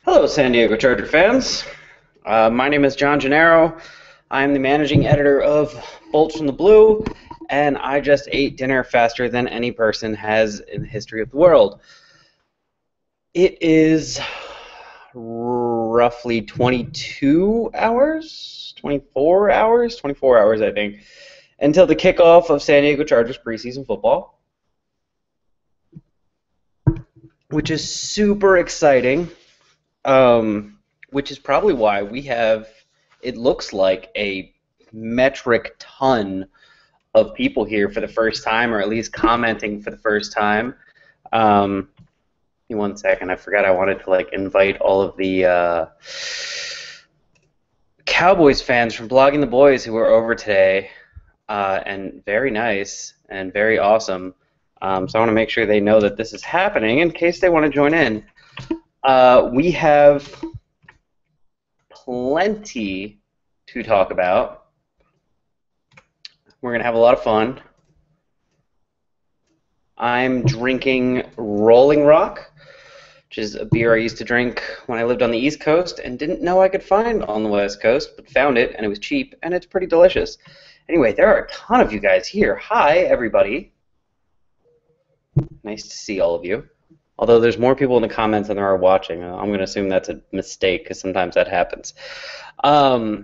Hello, San Diego Charger fans. My name is John Gennaro. I'm the managing editor of Bolts from the Blue, and I just ate dinner faster than any person has in the history of the world. It is roughly 22 hours, 24 hours, 24 hours, I think, until the kickoff of San Diego Chargers preseason football, which is super exciting. Which is probably why we have, it looks like, a metric ton of people here for the first time, or at least commenting for the first time. Give me 1 second. I forgot I wanted to invite all of the Cowboys fans from Blogging the Boys who were over today, and very nice and very awesome. So I want to make sure they know that this is happening in case they want to join in. We have plenty to talk about. We're going to have a lot of fun. I'm drinking Rolling Rock, which is a beer I used to drink when I lived on the East Coast and didn't know I could find on the West Coast, but found it, and it was cheap, and it's pretty delicious. Anyway, there are a ton of you guys here. Hi, everybody. Nice to see all of you. Although there's more people in the comments than there are watching. I'm going to assume that's a mistake because sometimes that happens. If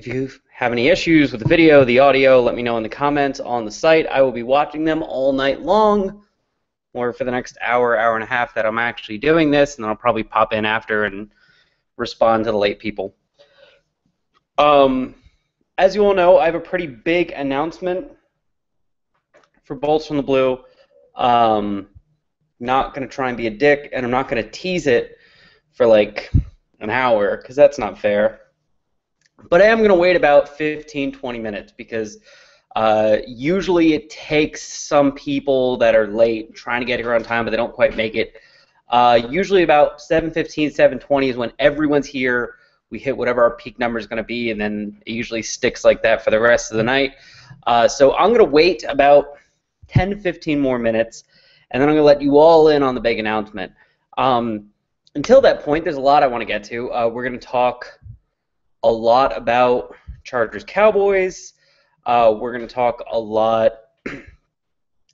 you have any issues with the video, the audio, let me know in the comments on the site. I will be watching them all night long, or for the next hour, hour and a half that I'm actually doing this, and then I'll probably pop in after and respond to the late people. As you all know, I have a pretty big announcement for Bolts from the Blue. Not going to try and be a dick, and I'm not going to tease it for like an hour, because that's not fair. But I am going to wait about 15-20 minutes, because usually it takes some people that are late trying to get here on time, but they don't quite make it. Usually about 7:15, 7:20 is when everyone's here. We hit whatever our peak number is going to be, and then it usually sticks like that for the rest of the night. So I'm going to wait about 10 to 15 more minutes, and then I'm going to let you all in on the big announcement. Until that point, there's a lot I want to get to. We're going to talk a lot about Chargers-Cowboys. We're going to talk a lot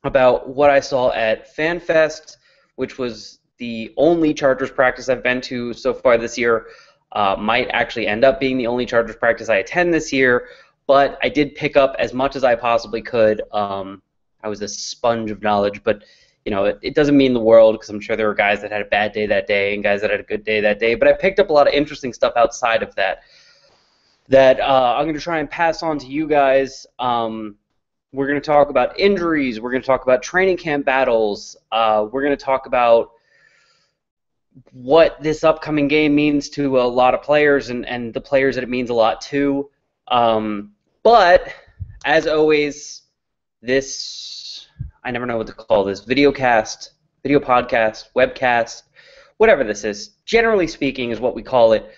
about what I saw at FanFest, which was the only Chargers practice I've been to so far this year. Might actually end up being the only Chargers practice I attend this year, but I did pick up as much as I possibly could. I was a sponge of knowledge, but you know, it doesn't mean the world, because I'm sure there were guys that had a bad day that day and guys that had a good day that day. But I picked up a lot of interesting stuff outside of that I'm going to try and pass on to you guys. We're going to talk about injuries. We're going to talk about training camp battles. We're going to talk about what this upcoming game means to a lot of players, and the players that it means a lot to. But as always, I never know what to call this, video podcast, webcast, whatever this is, generally speaking is what we call it.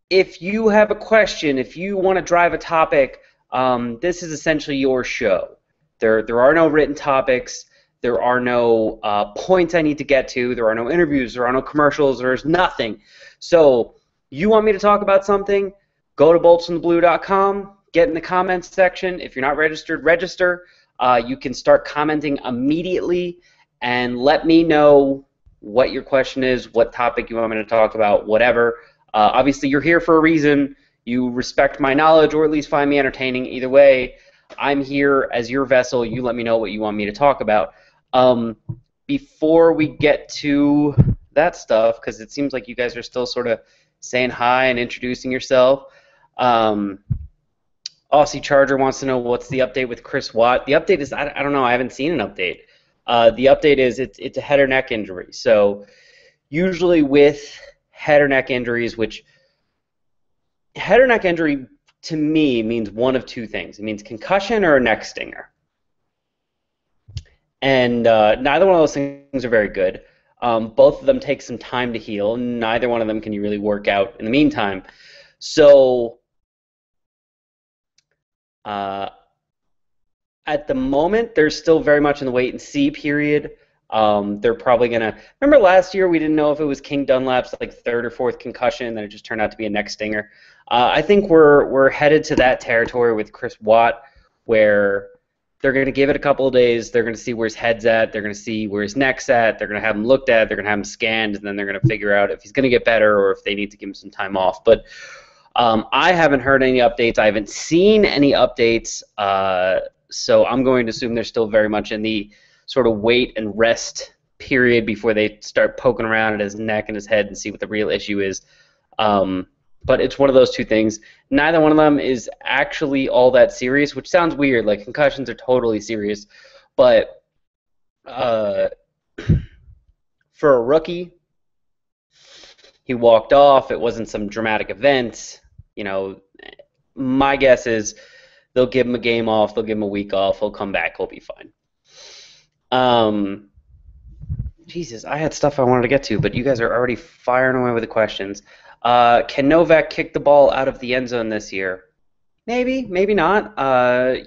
If you have a question, if you want to drive a topic, this is essentially your show. There are no written topics. There are no points I need to get to. There are no interviews. There are no commercials. There's nothing. So you want me to talk about something, go to boltsfromtheblue.com, get in the comments section. If you're not registered, register. You can start commenting immediately and let me know what your question is, what topic you want me to talk about, whatever. Obviously, you're here for a reason. You respect my knowledge, or at least find me entertaining. Either way, I'm here as your vessel. You let me know what you want me to talk about. Before we get to that stuff, because it seems like you guys are still sort of saying hi and introducing yourself, Aussie Charger wants to know what's the update with Chris Watt. The update is, I don't know, I haven't seen an update. The update is it's a head or neck injury. So usually with head or neck injuries, which head or neck injury to me means one of two things. It means concussion or a neck stinger. And neither one of those things are very good. Both of them take some time to heal. Neither one of them can you really work out in the meantime. So at the moment, they're still very much in the wait and see period. They're probably gonna. Remember last year we didn't know if it was King Dunlap's like third or fourth concussion, then it just turned out to be a neck stinger. I think we're headed to that territory with Chris Watt, where they're going to give it a couple of days. They're going to see where his head's at. They're going to see where his neck's at. They're going to have him looked at. They're going to have him scanned, and then they're going to figure out if he's going to get better or if they need to give him some time off. But I haven't heard any updates. I haven't seen any updates, so I'm going to assume they're still very much in the sort of wait and rest period before they start poking around at his neck and his head and see what the real issue is. But it's one of those two things. Neither one of them is actually all that serious, which sounds weird. Like, concussions are totally serious. But for a rookie, he walked off. It wasn't some dramatic event. You know, my guess is they'll give him a game off. They'll give him a week off. He'll come back. He'll be fine. Jesus, I had stuff I wanted to get to, but you guys are already firing away with the questions. Can Novak kick the ball out of the end zone this year? Maybe, maybe not.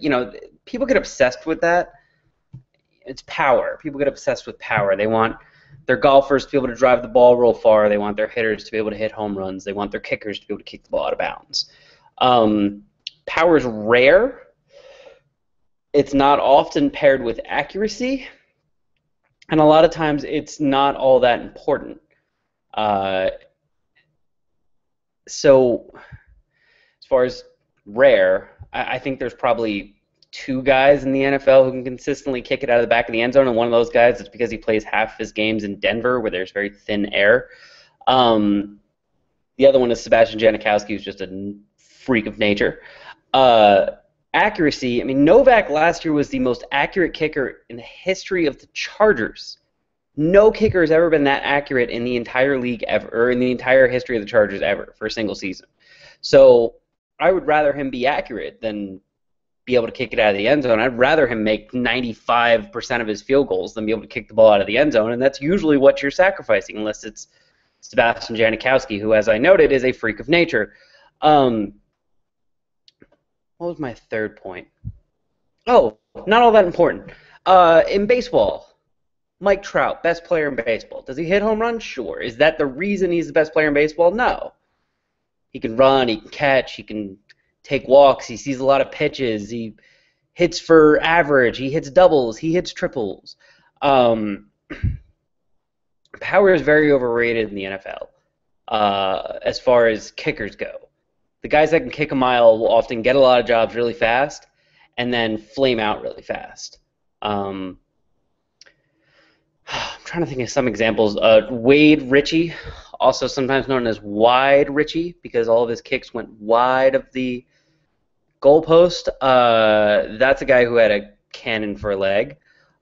You know, people get obsessed with that. It's power. People get obsessed with power. They want their golfers to be able to drive the ball real far. They want their hitters to be able to hit home runs. They want their kickers to be able to kick the ball out of bounds. Power is rare. It's not often paired with accuracy. And a lot of times it's not all that important. So as far as rare, I think there's probably two guys in the NFL who can consistently kick it out of the back of the end zone, and one of those guys, it's because he plays half of his games in Denver where there's very thin air. The other one is Sebastian Gennaroly, who's just a freak of nature. Accuracy, I mean, Novak last year was the most accurate kicker in the history of the Chargers. No kicker has ever been that accurate in the entire league ever, or in the entire history of the Chargers ever, for a single season. So I would rather him be accurate than be able to kick it out of the end zone. I'd rather him make 95% of his field goals than be able to kick the ball out of the end zone, and that's usually what you're sacrificing, unless it's Sebastian Gennaroly, who, as I noted, is a freak of nature. What was my third point? Oh, not all that important. In baseball, Mike Trout, best player in baseball. Does he hit home runs? Sure. Is that the reason he's the best player in baseball? No. He can run, he can catch, he can take walks, he sees a lot of pitches, he hits for average, he hits doubles, he hits triples. Power is very overrated in the NFL as far as kickers go. The guys that can kick a mile will often get a lot of jobs really fast and then flame out really fast. I'm trying to think of some examples. Wade Ritchie, also sometimes known as Wide Ritchie, because all of his kicks went wide of the goalpost. That's a guy who had a cannon for a leg,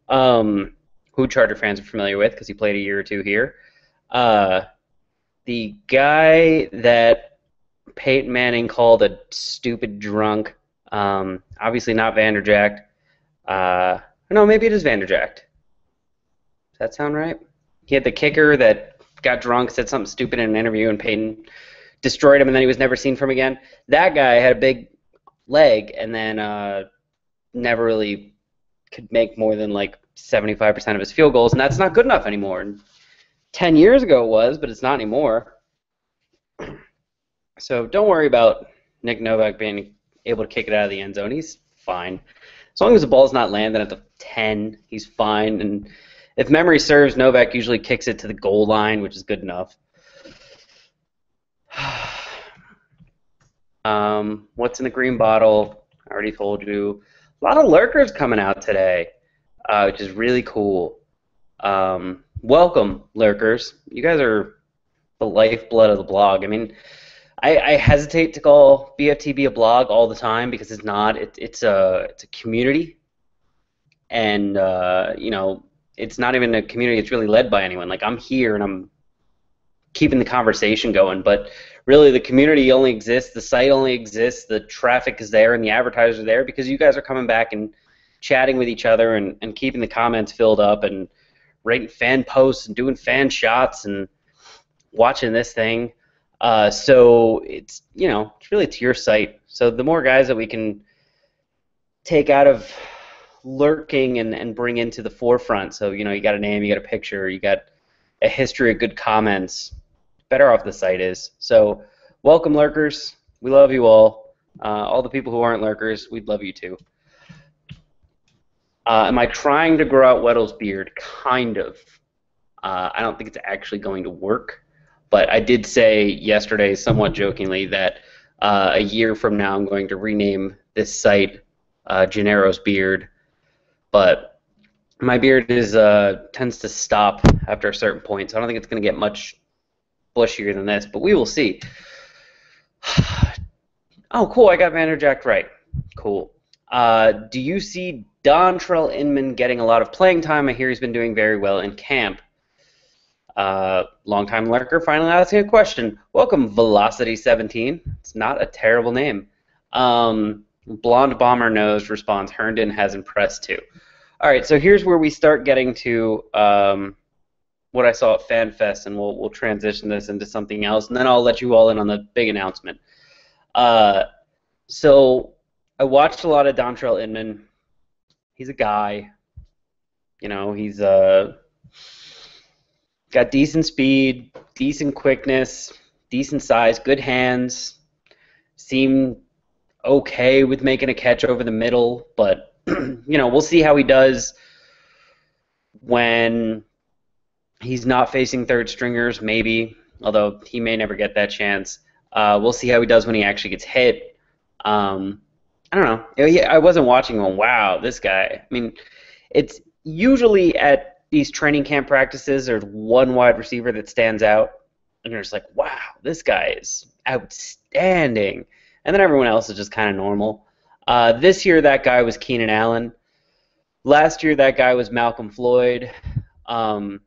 who Charger fans are familiar with because he played a year or two here. The guy that Peyton Manning called a stupid drunk, obviously not Vanderjagt. No, maybe it is Vanderjagt. Does that sound right? He had the kicker that got drunk, said something stupid in an interview, and Peyton destroyed him, and then he was never seen from again. That guy had a big leg, and then never really could make more than like 75% of his field goals, and that's not good enough anymore. And 10 years ago it was, but it's not anymore. So don't worry about Nick Novak being able to kick it out of the end zone. He's fine. As long as the ball's not landing at the 10, he's fine. And if memory serves, Novak usually kicks it to the goal line, which is good enough. What's in the green bottle? I already told you. A lot of lurkers coming out today, which is really cool. Welcome, lurkers. You guys are the lifeblood of the blog. I mean, I hesitate to call BFTB a blog all the time because it's not. It's a community, and you know, it's not even a community that's really led by anyone. Like, I'm here and I'm keeping the conversation going, but really the community only exists, the site only exists, the traffic is there, and the advertisers are there because you guys are coming back and chatting with each other and keeping the comments filled up and writing fan posts and doing fan shots and watching this thing. So it's, you know, it's really to your site. So the more guys that we can take out of lurking and bring into the forefront. So, you got a name, you got a picture, you got a history of good comments. Better off the site is. So, welcome, lurkers. We love you all. All the people who aren't lurkers, we'd love you too. Am I trying to grow out Weddle's beard? Kind of. I don't think it's actually going to work. But I did say yesterday, somewhat jokingly, that a year from now I'm going to rename this site Gennaro's Beard. But my beard tends to stop after a certain point, so I don't think it's going to get much bushier than this, but we will see. Oh, cool, I got Vanderjacked right. Cool. Do you see Dontrell Inman getting a lot of playing time? I hear he's been doing very well in camp. Longtime lurker finally asking a question. Welcome, Velocity17. It's not a terrible name. Blonde Bomber Nose responds, Herndon has impressed too. All right, so here's where we start getting to what I saw at FanFest, and we'll transition this into something else, and then I'll let you all in on the big announcement. So I watched a lot of Dontrell Inman. He's a guy. He's got decent speed, decent quickness, decent size, good hands. Seemed okay with making a catch over the middle, but we'll see how he does when he's not facing third stringers, maybe, although he may never get that chance. We'll see how he does when he actually gets hit. I don't know. I wasn't watching going, wow, this guy. I mean, it's usually at these training camp practices, there's one wide receiver that stands out, and you're just like, wow, this guy is outstanding. And then everyone else is just kind of normal. This year, that guy was Keenan Allen. Last year, that guy was Malcolm Floyd. The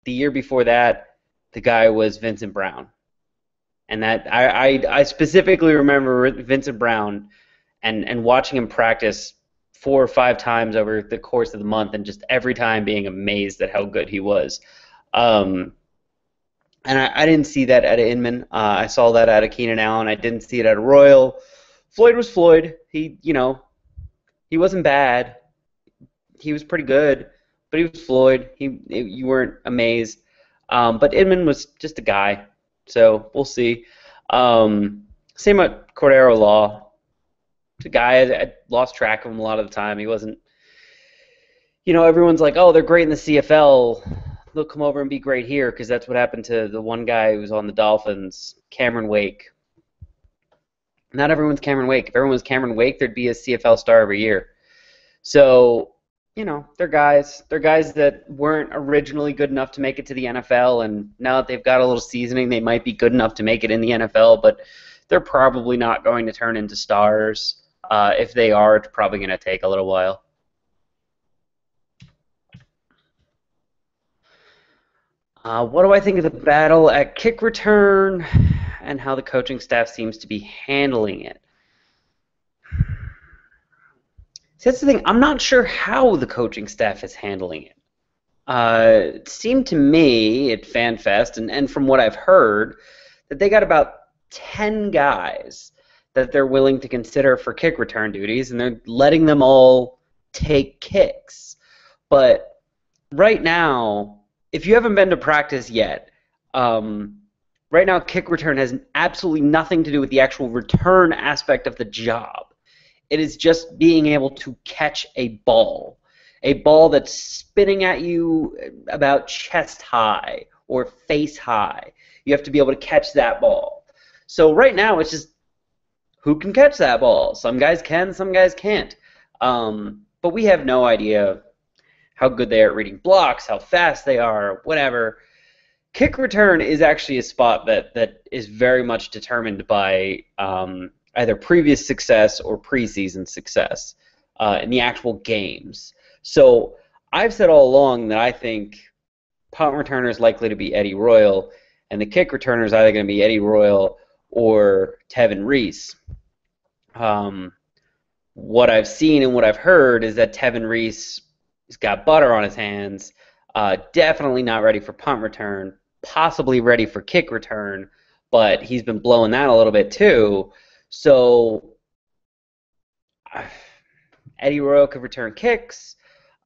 year before that, the guy was Vincent Brown. And that I specifically remember Vincent Brown and watching him practice 4 or 5 times over the course of the month, and just every time being amazed at how good he was. And I didn't see that out of Inman. I saw that out of Keenan Allen. I didn't see it out of Royal. Floyd was Floyd. He wasn't bad. He was pretty good, but he was Floyd. You weren't amazed. But Inman was just a guy, so we'll see. Same with Cordero Law. It's a guy, I lost track of him a lot of the time. He wasn't, everyone's like, oh, they're great in the CFL. They'll come over and be great here, because that's what happened to the one guy who was on the Dolphins, Cameron Wake. Not everyone's Cameron Wake. If everyone was Cameron Wake, there'd be a CFL star every year. So, they're guys. They're guys that weren't originally good enough to make it to the NFL, and now that they've got a little seasoning, they might be good enough to make it in the NFL, but they're probably not going to turn into stars. If they are, it's probably going to take a little while. What do I think of the battle at kick return and how the coaching staff seems to be handling it? See, that's the thing. I'm not sure how the coaching staff is handling it. It seemed to me at FanFest, and from what I've heard, that they got about 10 guys that they're willing to consider for kick return duties, and they're letting them all take kicks. But right now, if you haven't been to practice yet, right now kick return has absolutely nothing to do with the actual return aspect of the job. It is just being able to catch a ball that's spinning at you about chest high or face high. You have to be able to catch that ball. So right now it's just who can catch that ball. Some guys can, some guys can't. But we have no idea how good they are at reading blocks, how fast they are, whatever. Kick return is actually a spot that is very much determined by either previous success or preseason success in the actual games. So I've said all along that I think punt returner is likely to be Eddie Royal, and the kick returner is either going to be Eddie Royal or Tevin Reese. What I've seen and what I've heard is that Tevin Reese has got butter on his hands, definitely not ready for punt return, possibly ready for kick return, but he's been blowing that a little bit too. So Eddie Royal could return kicks.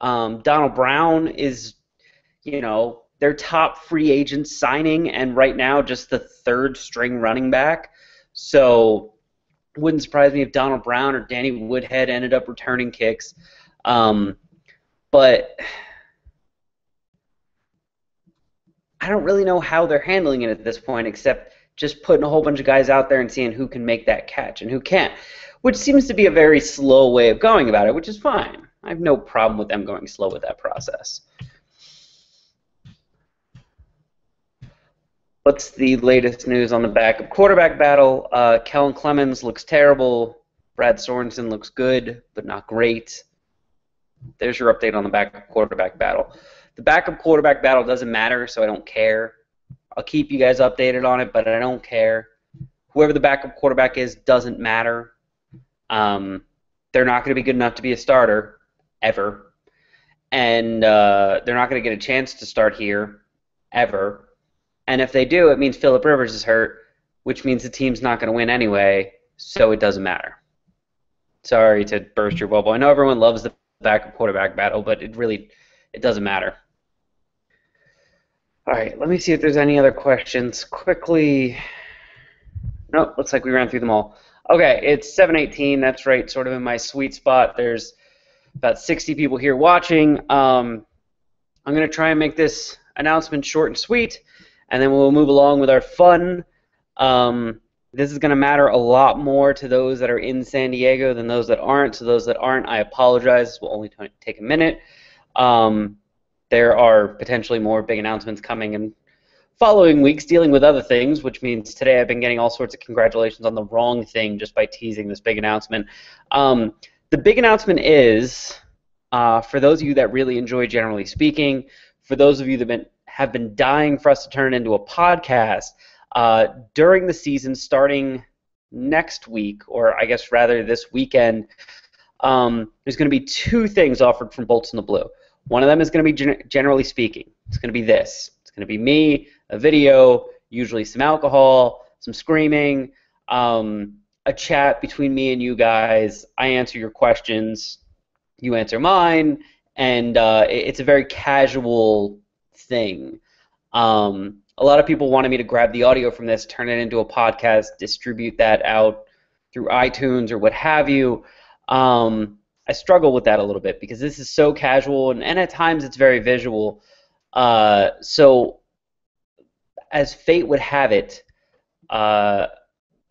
Donald Brown is, their top free agent signing, and right now just the third string running back. So wouldn't surprise me if Donald Brown or Danny Woodhead ended up returning kicks. But I don't really know how they're handling it at this point, except just putting a whole bunch of guys out there and seeing who can make that catch and who can't, which seems to be a very slow way of going about it, which is fine. I have no problem with them going slow with that process. What's the latest news on the backup quarterback battle? Kellen Clemens looks terrible. Brad Sorensen looks good, but not great. There's your update on the backup quarterback battle. The backup quarterback battle doesn't matter, so I don't care. I'll keep you guys updated on it, but I don't care. Whoever the backup quarterback is doesn't matter. They're not going to be good enough to be a starter, ever. And they're not going to get a chance to start here, ever. And if they do, it means Phillip Rivers is hurt, which means the team's not going to win anyway, so it doesn't matter. Sorry to burst your bubble. I know everyone loves the backup quarterback battle, but it doesn't matter. All right, let me see if there's any other questions. Quickly. Nope, looks like we ran through them all. Okay, it's 7:18. That's right, sort of in my sweet spot. There's about 60 people here watching. I'm going to try and make this announcement short and sweet, and then we'll move along with our fun. This is going to matter a lot more to those that are in San Diego than those that aren't. So those that aren't, I apologize. This will only take a minute. There are potentially more big announcements coming in following weeks dealing with other things, which means today I've been getting all sorts of congratulations on the wrong thing just by teasing this big announcement. The big announcement is, for those of you that really enjoy Generally Speaking, for those of you that have been dying for us to turn it into a podcast, during the season starting next week, or I guess rather this weekend, there's going to be two things offered from Bolts in the Blue. One of them is going to be Generally Speaking. It's going to be this. It's going to be me, a video, usually some alcohol, some screaming, a chat between me and you guys. I answer your questions, you answer mine, and it's a very casual thing. A lot of people wanted me to grab the audio from this, turn it into a podcast, distribute that out through iTunes or what have you. I struggle with that a little bit because this is so casual, and at times it's very visual. So as fate would have it,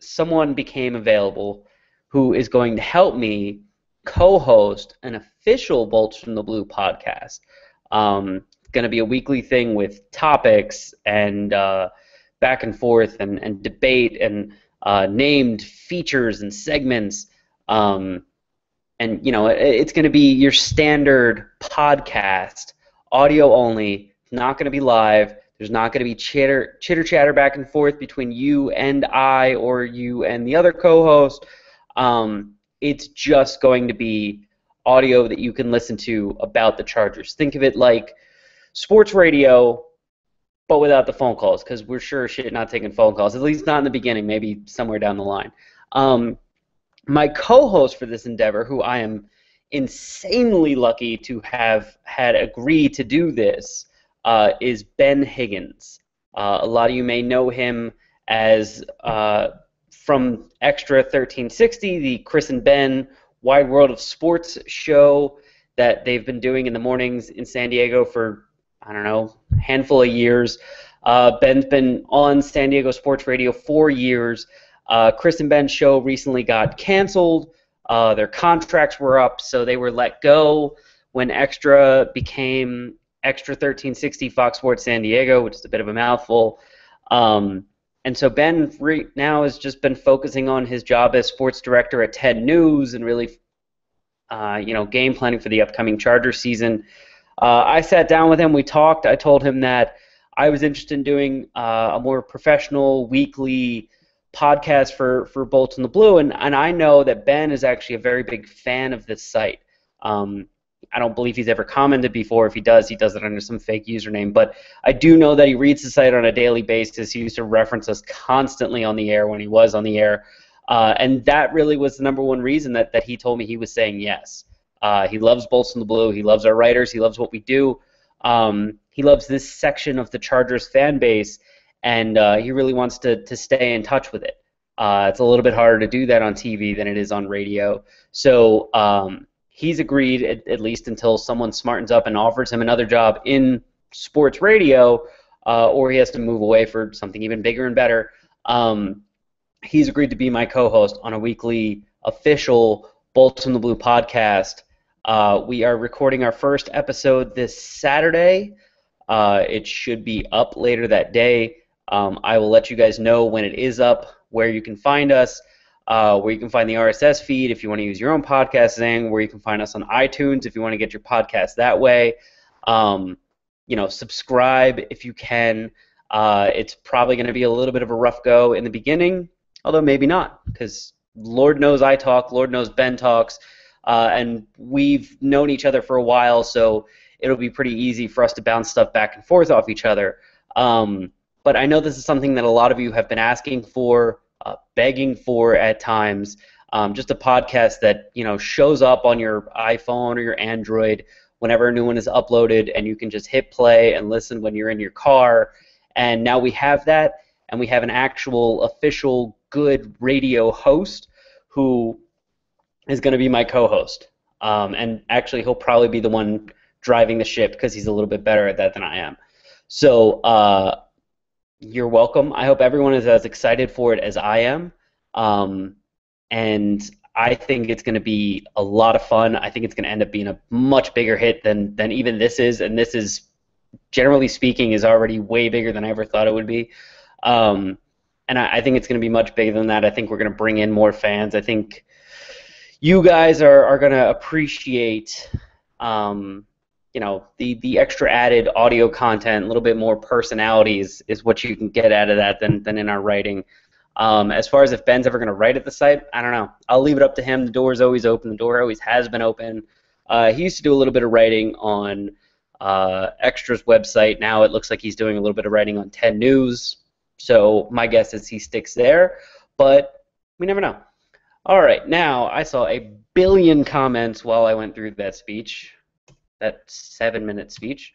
someone became available who is going to help me co-host an official Bolts from the Blue podcast. It's going to be a weekly thing with topics and back and forth and debate and named features and segments. And, it's going to be your standard podcast, audio only, not going to be live. There's not going to be chitter-chatter back and forth between you and I or you and the other co-host. It's just going to be audio that you can listen to about the Chargers. Think of it like sports radio, but without the phone calls, because we're sure shit not taking phone calls, at least not in the beginning, maybe somewhere down the line. My co-host for this endeavor, who I am insanely lucky to have had agree to do this, is Ben Higgins. A lot of you may know him as from Extra 1360, the Chris and Ben Wide World of Sports show that they've been doing in the mornings in San Diego for, I don't know, a handful of years. Ben's been on San Diego Sports Radio 4 years. Chris and Ben's show recently got canceled. Their contracts were up, so they were let go when Extra became Extra 1360 Fox Sports San Diego, which is a bit of a mouthful. And so Ben now has just been focusing on his job as sports director at 10 News and really, game planning for the upcoming Chargers season. I sat down with him. We talked. I told him that I was interested in doing a more professional weekly podcast for Bolts in the Blue, and I know that Ben is actually a very big fan of this site. I don't believe he's ever commented before. If he does it under some fake username. But I do know that he reads the site on a daily basis. He used to reference us constantly on the air when he was on the air. And that really was the number one reason that he told me he was saying yes. He loves Bolts in the Blue. He loves our writers. He loves what we do. He loves this section of the Chargers fan base, and he really wants to stay in touch with it. It's a little bit harder to do that on TV than it is on radio. So he's agreed, at least until someone smartens up and offers him another job in sports radio, or he has to move away for something even bigger and better. He's agreed to be my co-host on a weekly official Bolts in the Blue podcast. We are recording our first episode this Saturday. It should be up later that day. I will let you guys know when it is up, where you can find us, where you can find the RSS feed if you want to use your own podcasting, where you can find us on iTunes if you want to get your podcast that way. Subscribe if you can. It's probably going to be a little bit of a rough go in the beginning, although maybe not, because Lord knows I talk, Lord knows Ben talks, and we've known each other for a while, so it'll be pretty easy for us to bounce stuff back and forth off each other. But I know this is something that a lot of you have been asking for, begging for at times, just a podcast that shows up on your iPhone or your Android whenever a new one is uploaded, and you can just hit play and listen when you're in your car. And now we have that, and we have an actual official good radio host who is going to be my co-host. And actually, he'll probably be the one driving the ship because he's a little bit better at that than I am. So you're welcome. I hope everyone is as excited for it as I am. And I think it's going to be a lot of fun. I think it's going to end up being a much bigger hit than even this is. And this is, generally speaking, is already way bigger than I ever thought it would be. And I think it's going to be much bigger than that. I think we're going to bring in more fans. I think you guys are going to appreciate the extra added audio content, a little bit more personalities is what you can get out of that than in our writing. As far as if Ben's ever going to write at the site, I don't know. I'll leave it up to him. The door is always open. The door always has been open. He used to do a little bit of writing on Extra's website. Now it looks like he's doing a little bit of writing on 10 News. So my guess is he sticks there, but we never know. All right, now I saw a billion comments while I went through that speech, that 7-minute speech.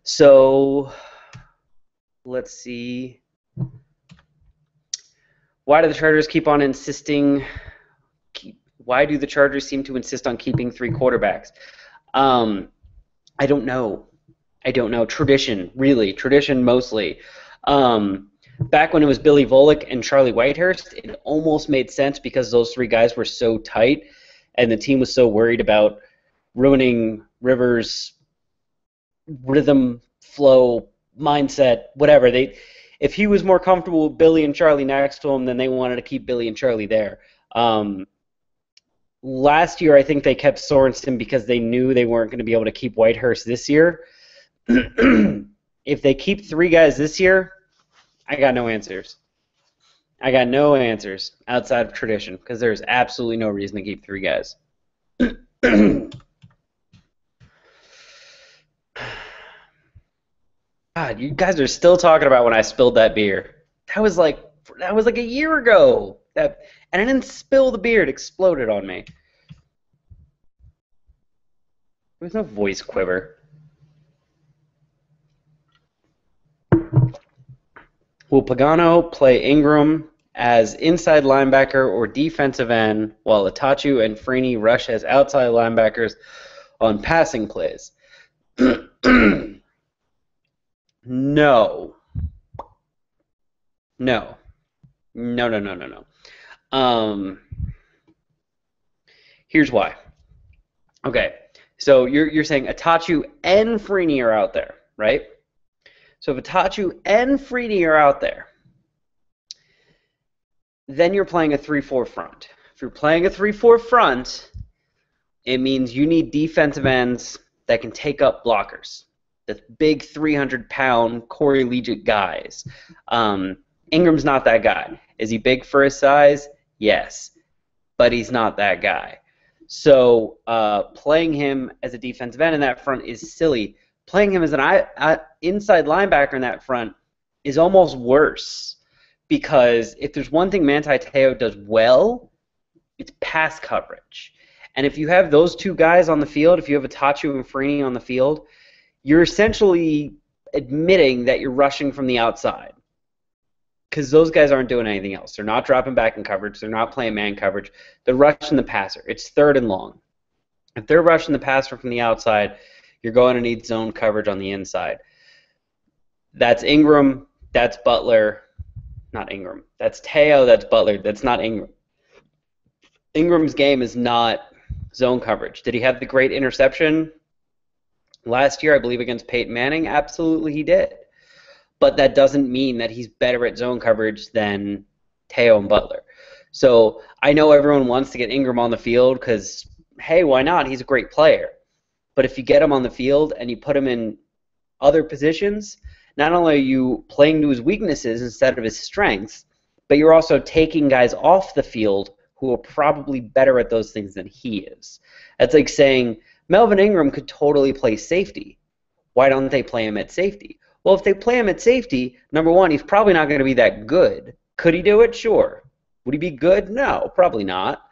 So let's see. Why do the Chargers keep on insisting? Why do the Chargers seem to insist on keeping 3 quarterbacks? I don't know. Tradition, really. Tradition mostly. Back when it was Billy Volek and Charlie Whitehurst, it almost made sense because those 3 guys were so tight and the team was so worried about ruining Rivers' rhythm, flow, mindset, whatever. If he was more comfortable with Billy and Charlie next to him, then they wanted to keep Billy and Charlie there. Last year, I think they kept Sorensen because they knew they weren't going to be able to keep Whitehurst this year. If they keep 3 guys this year, I got no answers. I got no answers outside of tradition because there's absolutely no reason to keep 3 guys. God, you guys are still talking about when I spilled that beer. That was like a year ago. And I didn't spill the beer; it exploded on me. There's no voice quiver. Will Pagano play Ingram as inside linebacker or defensive end, while Itachu and Freeney rush as outside linebackers on passing plays? No. Here's why. Okay, so you're saying Itachu and Freeney are out there, right? So if Itachu and Freeney are out there, then you're playing a 3-4 front. If you're playing a 3-4 front, it means you need defensive ends that can take up blockers. The big 300-pound Corey Legit guys. Ingram's not that guy. Is he big for his size? Yes. But he's not that guy. So playing him as a defensive end in that front is silly. Playing him as an inside linebacker in that front is almost worse, because if there's one thing Manti Te'o does well, it's pass coverage. And if you have those two guys on the field, if you have Itachu and Freeney on the field, you're essentially admitting that you're rushing from the outside. Because those guys aren't doing anything else. They're not dropping back in coverage. They're not playing man coverage. They're rushing the passer. It's 3rd and long. If they're rushing the passer from the outside, you're going to need zone coverage on the inside. That's Ingram. That's Butler. Not Ingram. That's Teo. That's Butler. That's not Ingram. Ingram's game is not zone coverage. Did he have the great interception last year, I believe, against Peyton Manning? Absolutely he did. But that doesn't mean that he's better at zone coverage than Teo and Butler. So I know everyone wants to get Ingram on the field because, hey, why not? He's a great player. But if you get him on the field and you put him in other positions, not only are you playing to his weaknesses instead of his strengths, but you're also taking guys off the field who are probably better at those things than he is. That's like saying Melvin Ingram could totally play safety. Why don't they play him at safety? Well, if they play him at safety, number one, he's probably not going to be that good. Could he do it? Sure. Would he be good? No, probably not.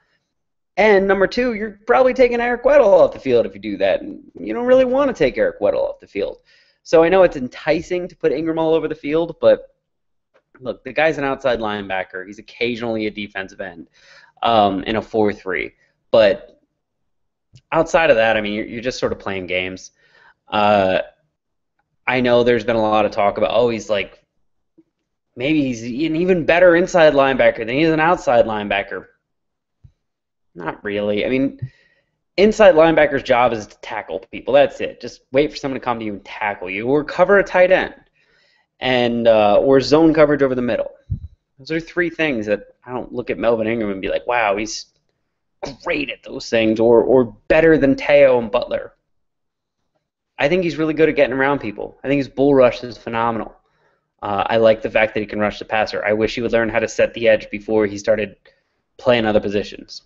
And number two, you're probably taking Eric Weddle off the field if you do that. And you don't really want to take Eric Weddle off the field. So I know it's enticing to put Ingram all over the field, but look, the guy's an outside linebacker. He's occasionally a defensive end in a 4-3. But outside of that, I mean, you're just sort of playing games. I know there's been a lot of talk about, he's like, maybe he's an even better inside linebacker than he is an outside linebacker. Not really. I mean, inside linebacker's job is to tackle people. That's it. Just wait for someone to come to you and tackle you, or cover a tight end, and or zone coverage over the middle. Those are 3 things that I don't look at Melvin Ingram and be like, wow, he's great at those things, or better than Teo and Butler. I think he's really good at getting around people. I think his bull rush is phenomenal. I like the fact that he can rush the passer. I wish he would learn how to set the edge before he started playing other positions.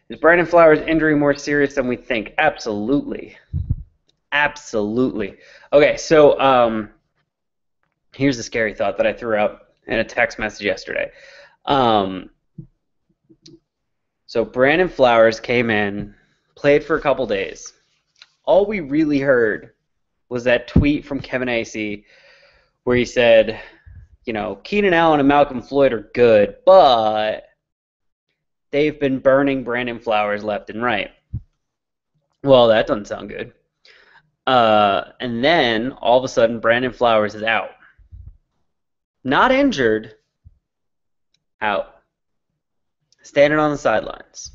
Is Brandon Flowers' injury more serious than we think? Absolutely. Absolutely. Okay, so here's the scary thought that I threw out in a text message yesterday. So Brandon Flowers came in, played for a couple days. All we really heard was that tweet from Kevin Acee where he said, Keenan Allen and Malcolm Floyd are good, but they've been burning Brandon Flowers left and right. Well, that doesn't sound good. And then, all of a sudden, Brandon Flowers is out. Not injured, out. Standing on the sidelines.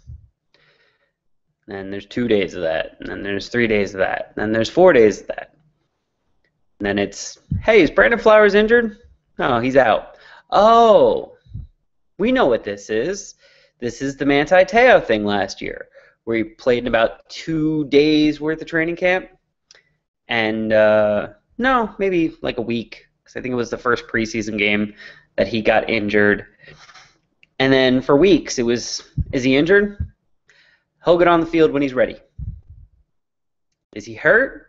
And then there's 2 days of that. And then there's 3 days of that. And then there's 4 days of that. And then it's, hey, is Brandon Flowers injured? No, he's out. Oh, we know what this is. This is the Manti Te'o thing last year, where he played in about 2 days worth of training camp. And no, maybe like a week, because I think it was the first preseason game that he got injured. And then for weeks, it was, is he injured? He'll get on the field when he's ready. Is he hurt?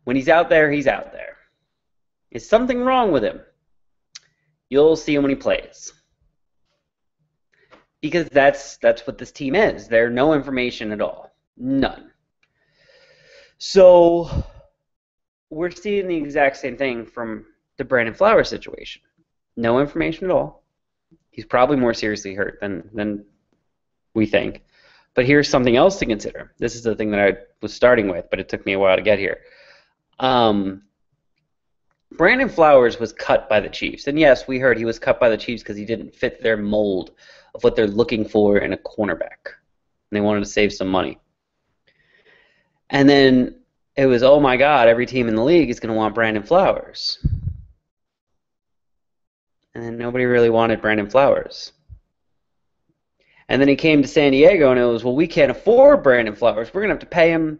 When he's out there, he's out there. Is something wrong with him? You'll see him when he plays. Because that's what this team is. There's no information at all. None. So we're seeing the exact same thing from the Brandon Flowers situation. No information at all. He's probably more seriously hurt than we think. But here's something else to consider. This is the thing that I was starting with, but it took me a while to get here. Brandon Flowers was cut by the Chiefs. And yes, we heard he was cut by the Chiefs because he didn't fit their mold of what they're looking for in a cornerback. And they wanted to save some money. And then it was, oh my God, every team in the league is going to want Brandon Flowers. And then nobody really wanted Brandon Flowers. And then he came to San Diego and it was, well, we can't afford Brandon Flowers. We're going to have to pay him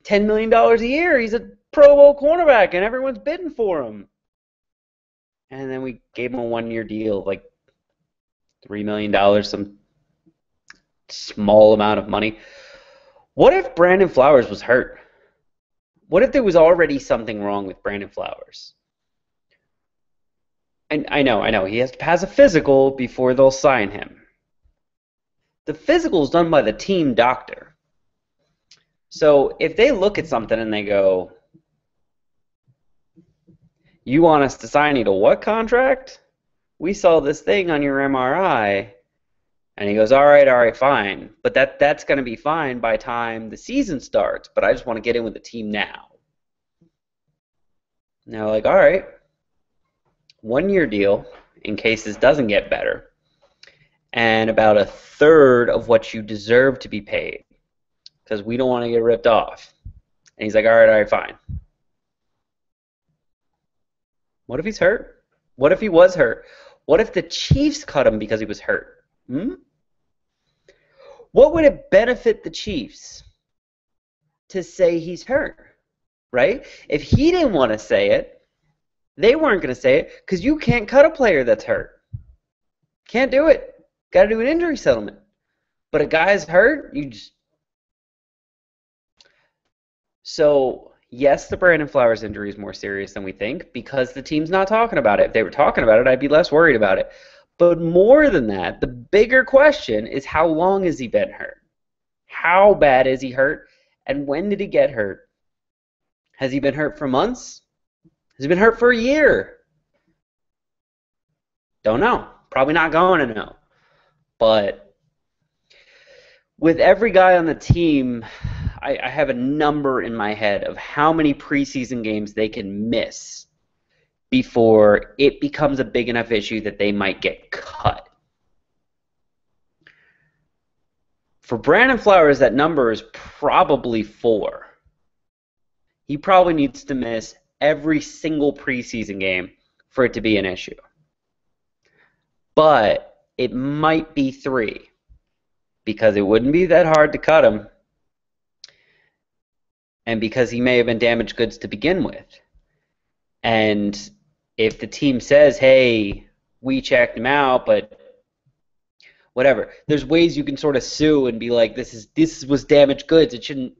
$10 million a year. He's a Pro Bowl cornerback and everyone's bidding for him. And then we gave him a 1-year deal of like $3 million, some small amount of money. What if Brandon Flowers was hurt? What if there was already something wrong with Brandon Flowers? And I know. He has to pass a physical before they'll sign him. The physical is done by the team doctor. So if they look at something and they go, "You want us to sign you to what contract? We saw this thing on your MRI." And he goes, all right, fine. But that's going to be fine by time the season starts. But I just want to get in with the team now. And they're like, all right, 1 year deal in case this doesn't get better, and about a third of what you deserve to be paid because we don't want to get ripped off. And he's like, all right, fine. What if he's hurt? What if he was hurt? What if the Chiefs cut him because he was hurt? What would it benefit the Chiefs to say he's hurt, right? If he didn't want to say it, they weren't going to say it because you can't cut a player that's hurt. Can't do it. Got to do an injury settlement. But a guy's hurt, you just... So, yes, the Brandon Flowers injury is more serious than we think because the team's not talking about it. If they were talking about it, I'd be less worried about it. But more than that, the bigger question is how long has he been hurt? How bad is he hurt? And when did he get hurt? Has he been hurt for months? Has he been hurt for a year? Don't know. Probably not going to know. But with every guy on the team, I have a number in my head of how many preseason games they can miss before it becomes a big enough issue that they might get cut. For Brandon Flowers, that number is probably 4. He probably needs to miss every single preseason game for it to be an issue. But it might be 3 because it wouldn't be that hard to cut him and because he may have been damaged goods to begin with. And if the team says, hey, we checked him out, but whatever, there's ways you can sort of sue and be like, this was damaged goods. It shouldn't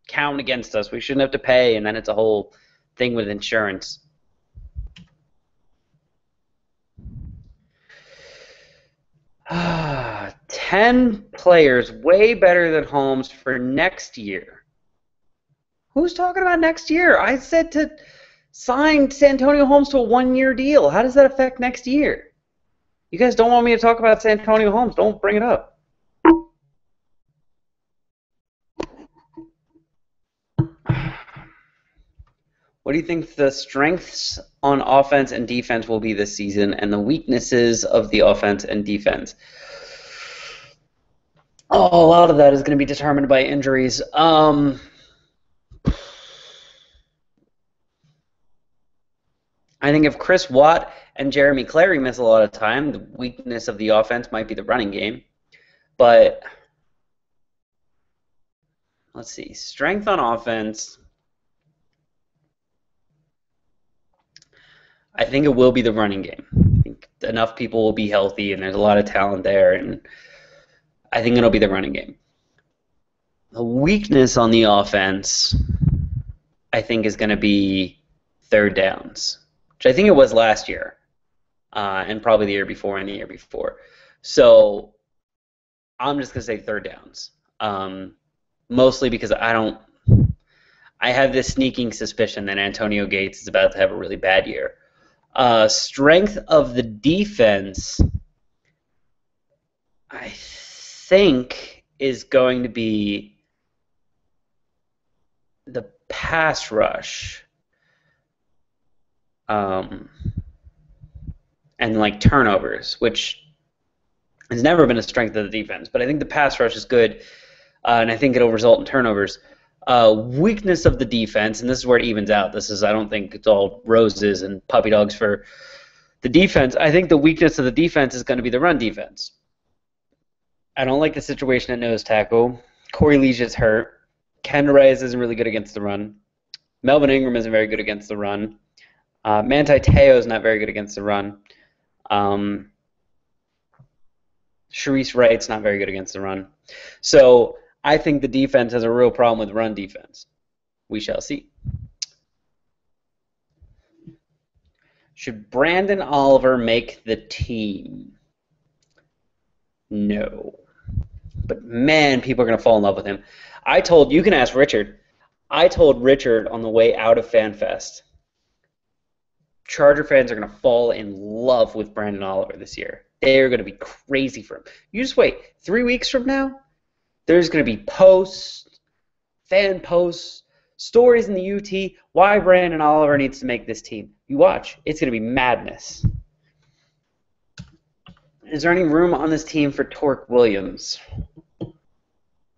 count against us. We shouldn't have to pay, and then it's a whole thing with insurance. Ah, 10 players way better than Holmes for next year. Who's talking about next year? I said to sign Santonio Holmes to a 1-year deal. How does that affect next year? You guys don't want me to talk about Santonio Holmes. Don't bring it up. What do you think the strengths on offense and defense will be this season and the weaknesses of the offense and defense? Oh, a lot of that is going to be determined by injuries. I think if Chris Watt and Jeremy Clary miss a lot of time, the weakness of the offense might be the running game. But let's see. Strength on offense, I think it will be the running game. I think enough people will be healthy, and there's a lot of talent there, and I think it'll be the running game. The weakness on the offense, I think, is going to be third downs, which I think it was last year, and probably the year before and the year before. So I'm just going to say third downs, mostly because I have this sneaking suspicion that Antonio Gates is about to have a really bad year. Strength of the defense, I think, is going to be the pass rush, and like turnovers, which has never been a strength of the defense. But I think the pass rush is good, and I think it'll result in turnovers. Weakness of the defense, and this is where it evens out. I don't think it's all roses and puppy dogs for the defense. I think the weakness of the defense is going to be the run defense. I don't like the situation at nose tackle. Corey Legion's hurt. Ken Reyes isn't really good against the run. Melvin Ingram isn't very good against the run. Manti Te'o is not very good against the run. Sharice Wright's not very good against the run. So I think the defense has a real problem with run defense. We shall see. Should Brandon Oliver make the team? No. But man, people are going to fall in love with him. You can ask Richard. I told Richard on the way out of FanFest, Charger fans are going to fall in love with Brandon Oliver this year. They're going to be crazy for him. You just wait. 3 weeks from now, there's going to be fan posts, stories in the UT, why Brandon Oliver needs to make this team. You watch. It's going to be madness. Is there any room on this team for Torque Williams?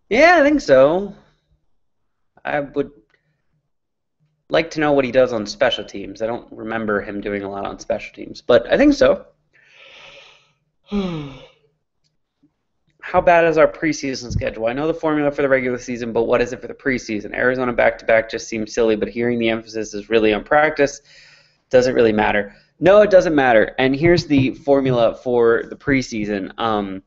Yeah, I think so. I would like to know what he does on special teams. I don't remember him doing a lot on special teams, but I think so. How bad is our preseason schedule? I know the formula for the regular season, but what is it for the preseason? Arizona back-to-back just seems silly, but hearing the emphasis is really on practice. Does it really matter? No, it doesn't matter. And here's the formula for the preseason.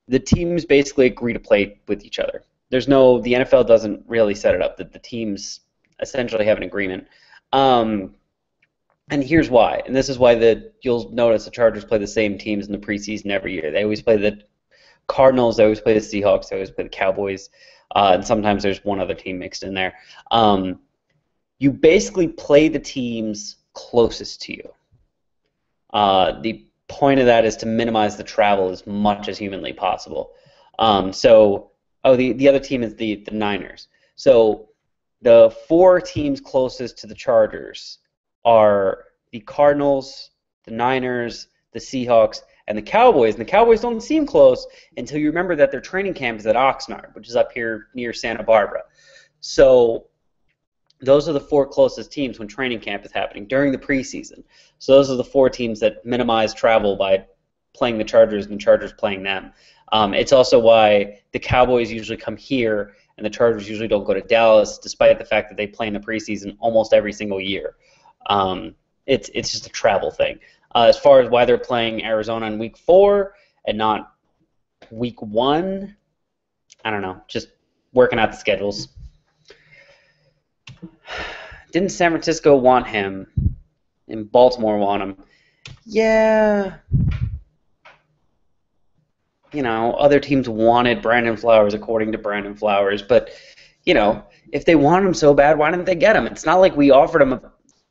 The teams basically agree to play with each other. The NFL doesn't really set it up. The teams essentially have an agreement. And here's why. And this is why you'll notice the Chargers play the same teams in the preseason every year. They always play the Cardinals, they always play the Seahawks, they always play the Cowboys, and sometimes there's one other team mixed in there. You basically play the teams closest to you. The point of that is to minimize the travel as much as humanly possible. The other team is the Niners. So the 4 teams closest to the Chargers are the Cardinals, the Niners, the Seahawks, and the Cowboys. And the Cowboys don't seem close until you remember that their training camp is at Oxnard, which is up here near Santa Barbara. So those are the 4 closest teams when training camp is happening during the preseason. So those are the 4 teams that minimize travel by playing the Chargers and the Chargers playing them. It's also why the Cowboys usually come here and the Chargers usually don't go to Dallas, despite the fact that they play in the preseason almost every single year. It's just a travel thing. As far as why they're playing Arizona in week 4 and not week 1, I don't know. Just working out the schedules. Didn't San Francisco want him? And Baltimore want him? Yeah. Other teams wanted Brandon Flowers according to Brandon Flowers, but, if they want him so bad, why didn't they get him? It's not like we offered him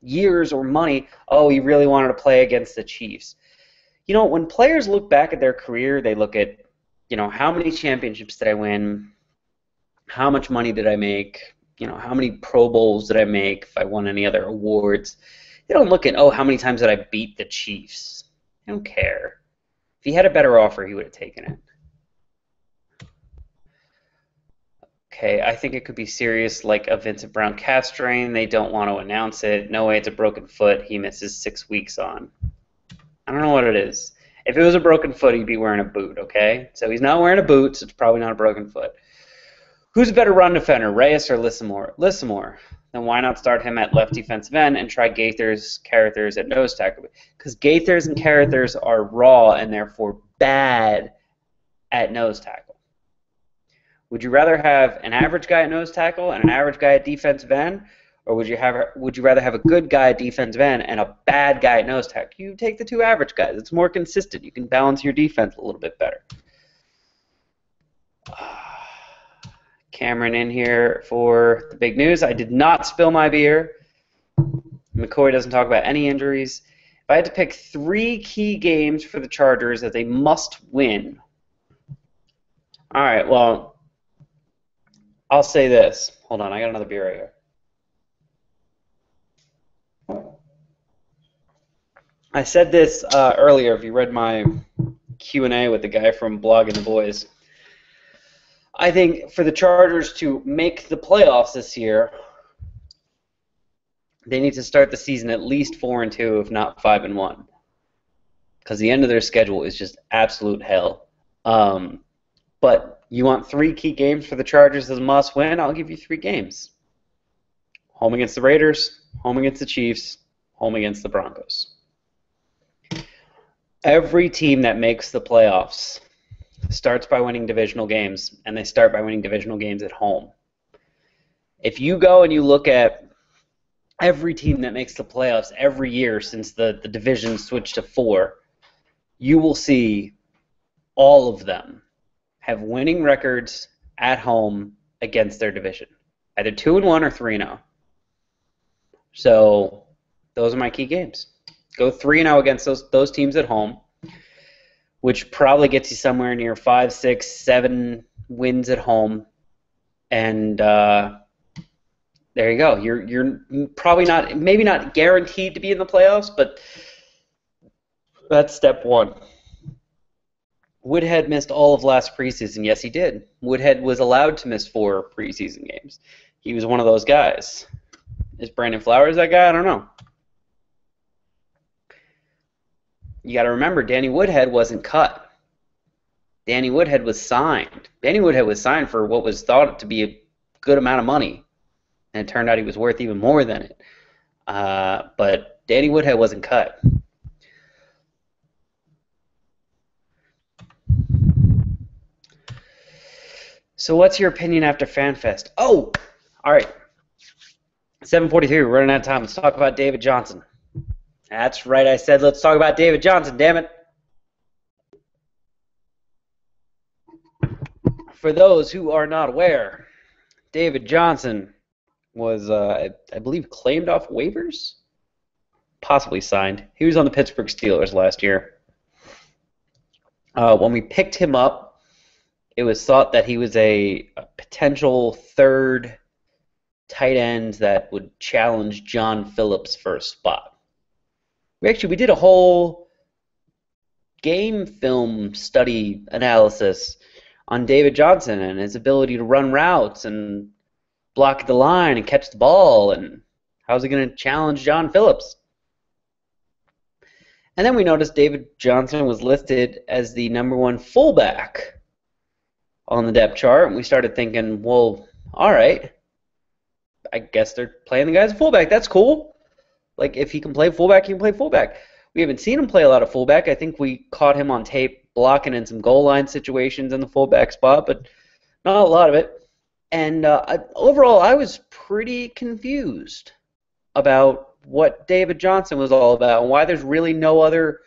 years or money. Oh, he really wanted to play against the Chiefs. When players look back at their career, they look at, how many championships did I win? How much money did I make? How many Pro Bowls did I make if I won any other awards? They don't look at, how many times did I beat the Chiefs? They don't care. If he had a better offer, he would have taken it. Okay, I think it could be serious, like a Vincent Brown calf strain. They don't want to announce it. No way, it's a broken foot. He misses 6 weeks on. I don't know what it is. If it was a broken foot, he'd be wearing a boot, okay? So he's not wearing a boot, so it's probably not a broken foot. Who's a better run defender, Reyes or Lissimore? Lissimore. Then why not start him at left defensive end and try Gaithers, Carruthers at nose tackle? Because Gaithers and Carruthers are raw and therefore bad at nose tackle. Would you rather have an average guy at nose tackle and an average guy at defensive end, or would you rather have a good guy at defensive end and a bad guy at nose tackle? You take the 2 average guys. It's more consistent. You can balance your defense a little bit better. Cameron in here for the big news. I did not spill my beer. McCoy doesn't talk about any injuries. If I had to pick 3 key games for the Chargers that they must win. All right, well, I'll say this. Hold on, I got another beer right here. I said this earlier, if you read my Q&A with the guy from Blogging the Boys. I think for the Chargers to make the playoffs this year, they need to start the season at least 4-2, if not 5-1, because the end of their schedule is just absolute hell. But you want 3 key games for the Chargers as a must-win? I'll give you 3 games. Home against the Raiders, home against the Chiefs, home against the Broncos. Every team that makes the playoffs starts by winning divisional games, and they start by winning divisional games at home. If you go and you look at every team that makes the playoffs every year since the division switched to 4, you will see all of them have winning records at home against their division, either 2-1 or 3-0. So those are my key games. Go 3-0 against those teams at home, which probably gets you somewhere near 5, 6, 7 wins at home, and there you go. You're probably not, maybe not guaranteed to be in the playoffs, but that's step 1. Woodhead missed all of last preseason. Yes, he did. Woodhead was allowed to miss 4 preseason games. He was one of those guys. Is Brandon Flowers that guy? I don't know. You got to remember, Danny Woodhead wasn't cut. Danny Woodhead was signed. Danny Woodhead was signed for what was thought to be a good amount of money, and it turned out he was worth even more than it. But Danny Woodhead wasn't cut. So what's your opinion after FanFest? Oh, all right. 7:43, we're running out of time. Let's talk about David Johnson. That's right, I said let's talk about David Johnson, damn it. For those who are not aware, David Johnson was, I believe, claimed off waivers? Possibly signed. He was on the Pittsburgh Steelers last year. When we picked him up, it was thought that he was a potential third tight end that would challenge John Phillips for a spot. We did a whole game film study analysis on David Johnson and his ability to run routes and block the line and catch the ball, and how's he going to challenge John Phillips. And then we noticed David Johnson was listed as the #1 fullback on the depth chart, and we started thinking, well, all right, I guess they're playing the guy as a fullback. That's cool. Like, if he can play fullback, he can play fullback. We haven't seen him play a lot of fullback. I think we caught him on tape blocking in some goal line situations in the fullback spot, but not a lot of it. And overall, I was pretty confused about what David Johnson was all about and why there's really no other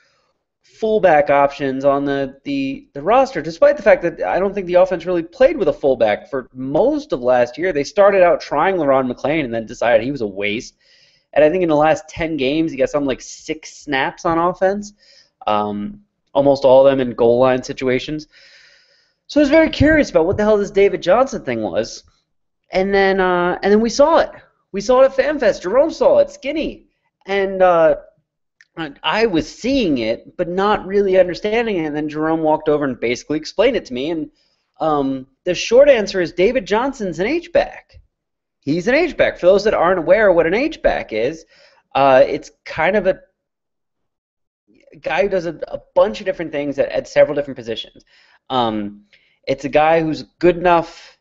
fullback options on the roster, despite the fact that I don't think the offense really played with a fullback for most of last year. They started out trying LaRon McClain and then decided he was a waste. And I think in the last 10 games, he got something like 6 snaps on offense, almost all of them in goal line situations. So I was very curious about what the hell this David Johnson thing was. And then we saw it. We saw it at FanFest. Jerome saw it, skinny. And I was seeing it, but not really understanding it. And then Jerome walked over and basically explained it to me. And the short answer is David Johnson's an H-back. He's an H-back. For those that aren't aware of what an H-back is, it's kind of a guy who does a bunch of different things at several different positions. It's a guy who's good enough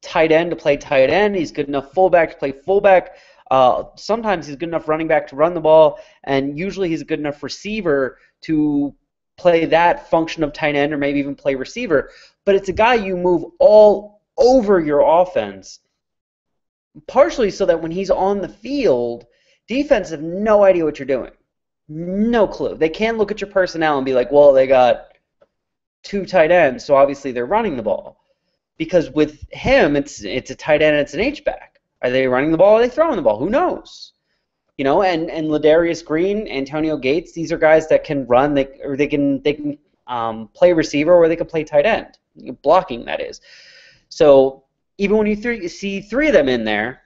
tight end to play tight end. He's good enough fullback to play fullback. Sometimes he's good enough running back to run the ball, and usually he's a good enough receiver to play that function of tight end or maybe even play receiver. But it's a guy you move all over your offense, partially so that when he's on the field, defense have no idea what you're doing. No clue. They can't look at your personnel and be like, well, they got 2 tight ends, so obviously they're running the ball. Because with him, it's a tight end and it's an H-back. Are they running the ball or are they throwing the ball? Who knows? You know, and Ladarius Green, Antonio Gates, these are guys that can run, they can play receiver or they can play tight end, blocking, that is. So even when you see 3 of them in there,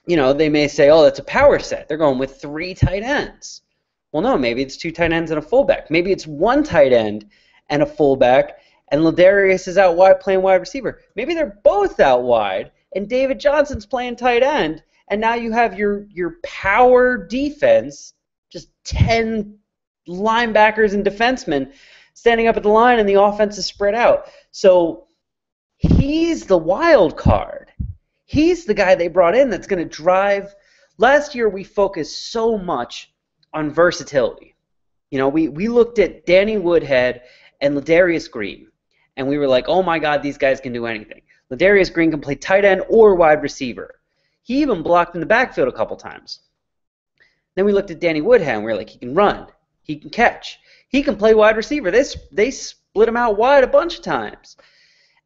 you know, they may say, oh, that's a power set. They're going with 3 tight ends. Well, no, maybe it's 2 tight ends and a fullback. Maybe it's 1 tight end and a fullback, and Ladarius is out wide playing wide receiver. Maybe they're both out wide, and David Johnson's playing tight end, and now you have your power defense, just 10 linebackers and defensemen standing up at the line, and the offense is spread out. So he's the wild card. He's the guy they brought in that's going to drive. Last year we focused so much on versatility. You know, we looked at Danny Woodhead and Ladarius Green, and we were like, oh my God, these guys can do anything. Ladarius Green can play tight end or wide receiver. He even blocked in the backfield a couple times. Then we looked at Danny Woodhead, and we were like, he can run. He can catch. He can play wide receiver. They split him out wide a bunch of times.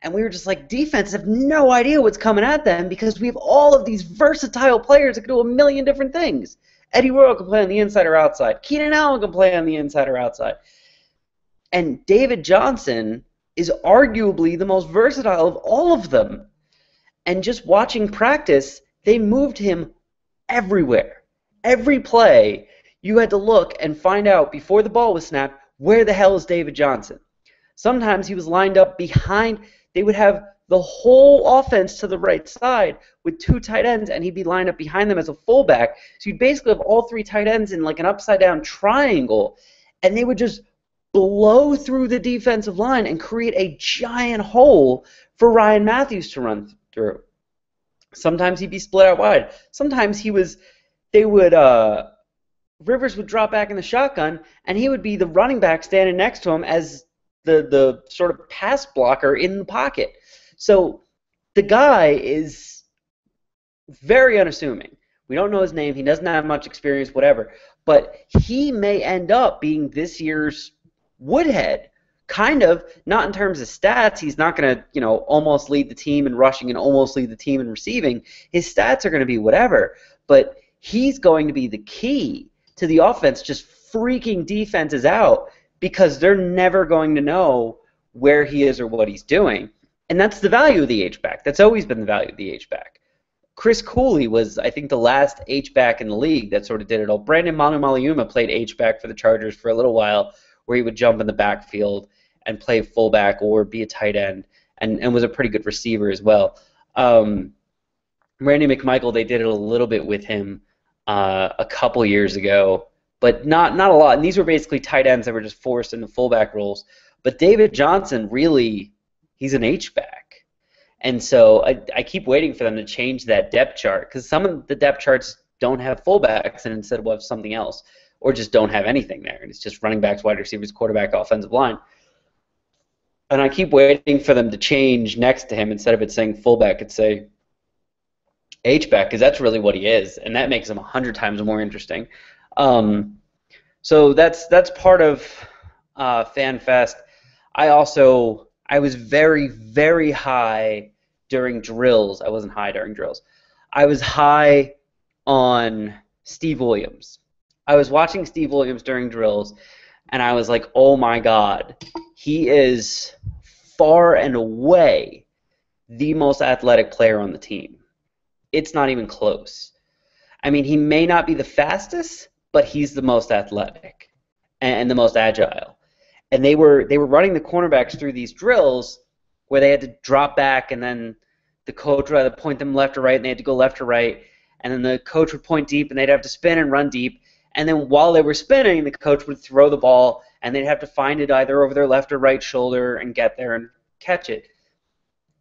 And we were just like, defense have no idea what's coming at them because we have all of these versatile players that can do a million different things. Eddie Royal can play on the inside or outside. Keenan Allen can play on the inside or outside. And David Johnson is arguably the most versatile of all of them. And just watching practice, they moved him everywhere. Every play, you had to look and find out before the ball was snapped, where the hell is David Johnson? Sometimes he was lined up behind. They would have the whole offense to the right side with 2 tight ends, and he'd be lined up behind them as a fullback. So you'd basically have all 3 tight ends in like an upside-down triangle, and they would just blow through the defensive line and create a giant hole for Ryan Matthews to run through. Sometimes he'd be split out wide. Sometimes Rivers would drop back in the shotgun, and he would be the running back standing next to him as the sort of pass blocker in the pocket. So the guy is very unassuming. We don't know his name. He doesn't have much experience, whatever. But he may end up being this year's Woodhead, kind of, not in terms of stats. He's not going to, almost lead the team in rushing and almost lead the team in receiving. His stats are going to be whatever. But he's going to be the key to the offense just freaking defenses out because they're never going to know where he is or what he's doing. And that's the value of the H-back. That's always been the value of the H-back. Chris Cooley was, I think, the last H-back in the league that sort of did it all. Brandon Manumaluma played H-back for the Chargers for a little while, where he would jump in the backfield and play fullback or be a tight end, and was a pretty good receiver as well. Randy McMichael, they did it a little bit with him a couple years ago, but not a lot. And these were basically tight ends that were just forced into fullback roles. But David Johnson, really, he's an H-back. And so I keep waiting for them to change that depth chart because some of the depth charts don't have fullbacks and instead will have something else or just don't have anything there. And it's just running backs, wide receivers, quarterback, offensive line. And I keep waiting for them to change next to him. Instead of it saying fullback, it'd say H-back because that's really what he is. And that makes him 100 times more interesting. So that's part of FanFest. I was very, very high during drills. I wasn't high during drills. I was high on Steve Williams. I was watching Steve Williams during drills, and I was like, oh my God, he is far and away the most athletic player on the team. It's not even close. I mean, he may not be the fastest, but he's the most athletic and the most agile. And they were running the cornerbacks through these drills where they had to drop back, and then the coach would either point them left or right, and they had to go left or right. And then the coach would point deep, and they'd have to spin and run deep. And then while they were spinning, the coach would throw the ball, and they'd have to find it either over their left or right shoulder and get there and catch it.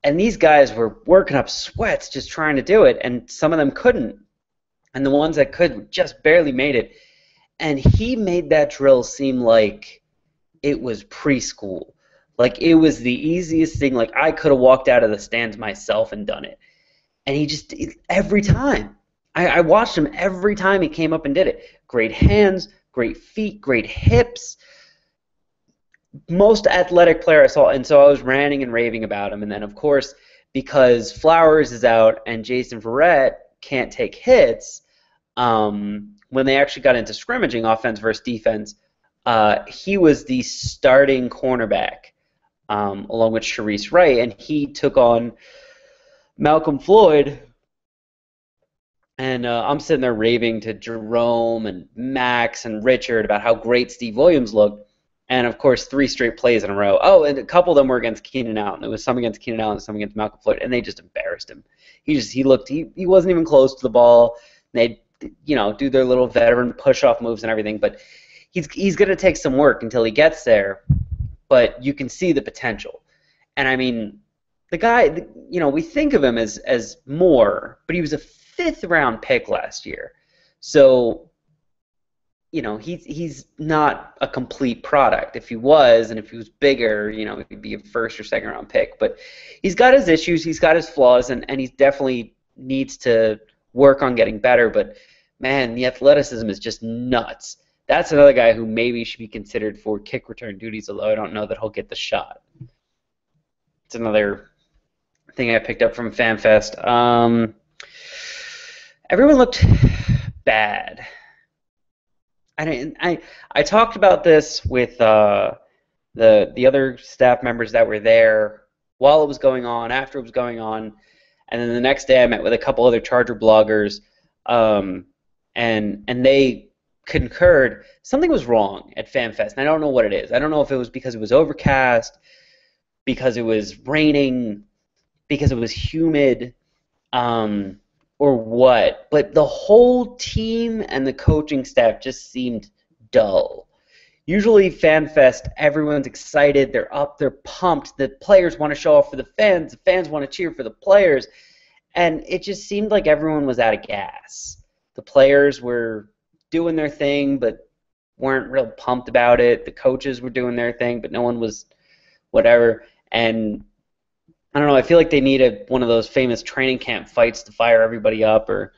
And these guys were working up sweats just trying to do it, and some of them couldn't. And the ones that could just barely made it. And he made that drill seem like it was preschool. Like it was the easiest thing. Like I could have walked out of the stands myself and done it. And he just, every time. I watched him every time he came up and did it. Great hands, great feet, great hips. Most athletic player I saw. And so I was ranting and raving about him. And then, of course, because Flowers is out and Jason Verrett can't take hits, when they actually got into scrimmaging, offense versus defense, he was the starting cornerback along with Sharice Wright, and he took on Malcolm Floyd. And I'm sitting there raving to Jerome and Max and Richard about how great Steve Williams looked. And, of course, 3 straight plays in a row. Oh, and a couple of them were against Keenan Allen. There was some against Keenan Allen and some against Malcolm Floyd, and they just embarrassed him. He wasn't even close to the ball. They'd, do their little veteran push-off moves and everything. But he's going to take some work until he gets there. But you can see the potential. And, I mean, the guy, we think of him as more, but he was a 5th-round pick last year. So, he's not a complete product. If he was, and if he was bigger, he'd be a 1st or 2nd-round pick. But he's got his issues, he's got his flaws, and he definitely needs to work on getting better, but man, the athleticism is just nuts. That's another guy who maybe should be considered for kick return duties, although I don't know that he'll get the shot. It's another thing I picked up from FanFest. Everyone looked bad. I talked about this with the other staff members that were there while it was going on, after it was going on, and then the next day I met with a couple other Charger bloggers, and they concurred something was wrong at FanFest, and I don't know what it is. I don't know if it was because it was overcast, because it was raining, because it was humid, or what. But the whole team and the coaching staff just seemed dull. Usually FanFest, everyone's excited, they're up, they're pumped, the players want to show off for the fans want to cheer for the players, and it just seemed like everyone was out of gas. The players were doing their thing but weren't real pumped about it. The coaches were doing their thing but no one was whatever. And I don't know, I feel like they need one of those famous training camp fights to fire everybody up or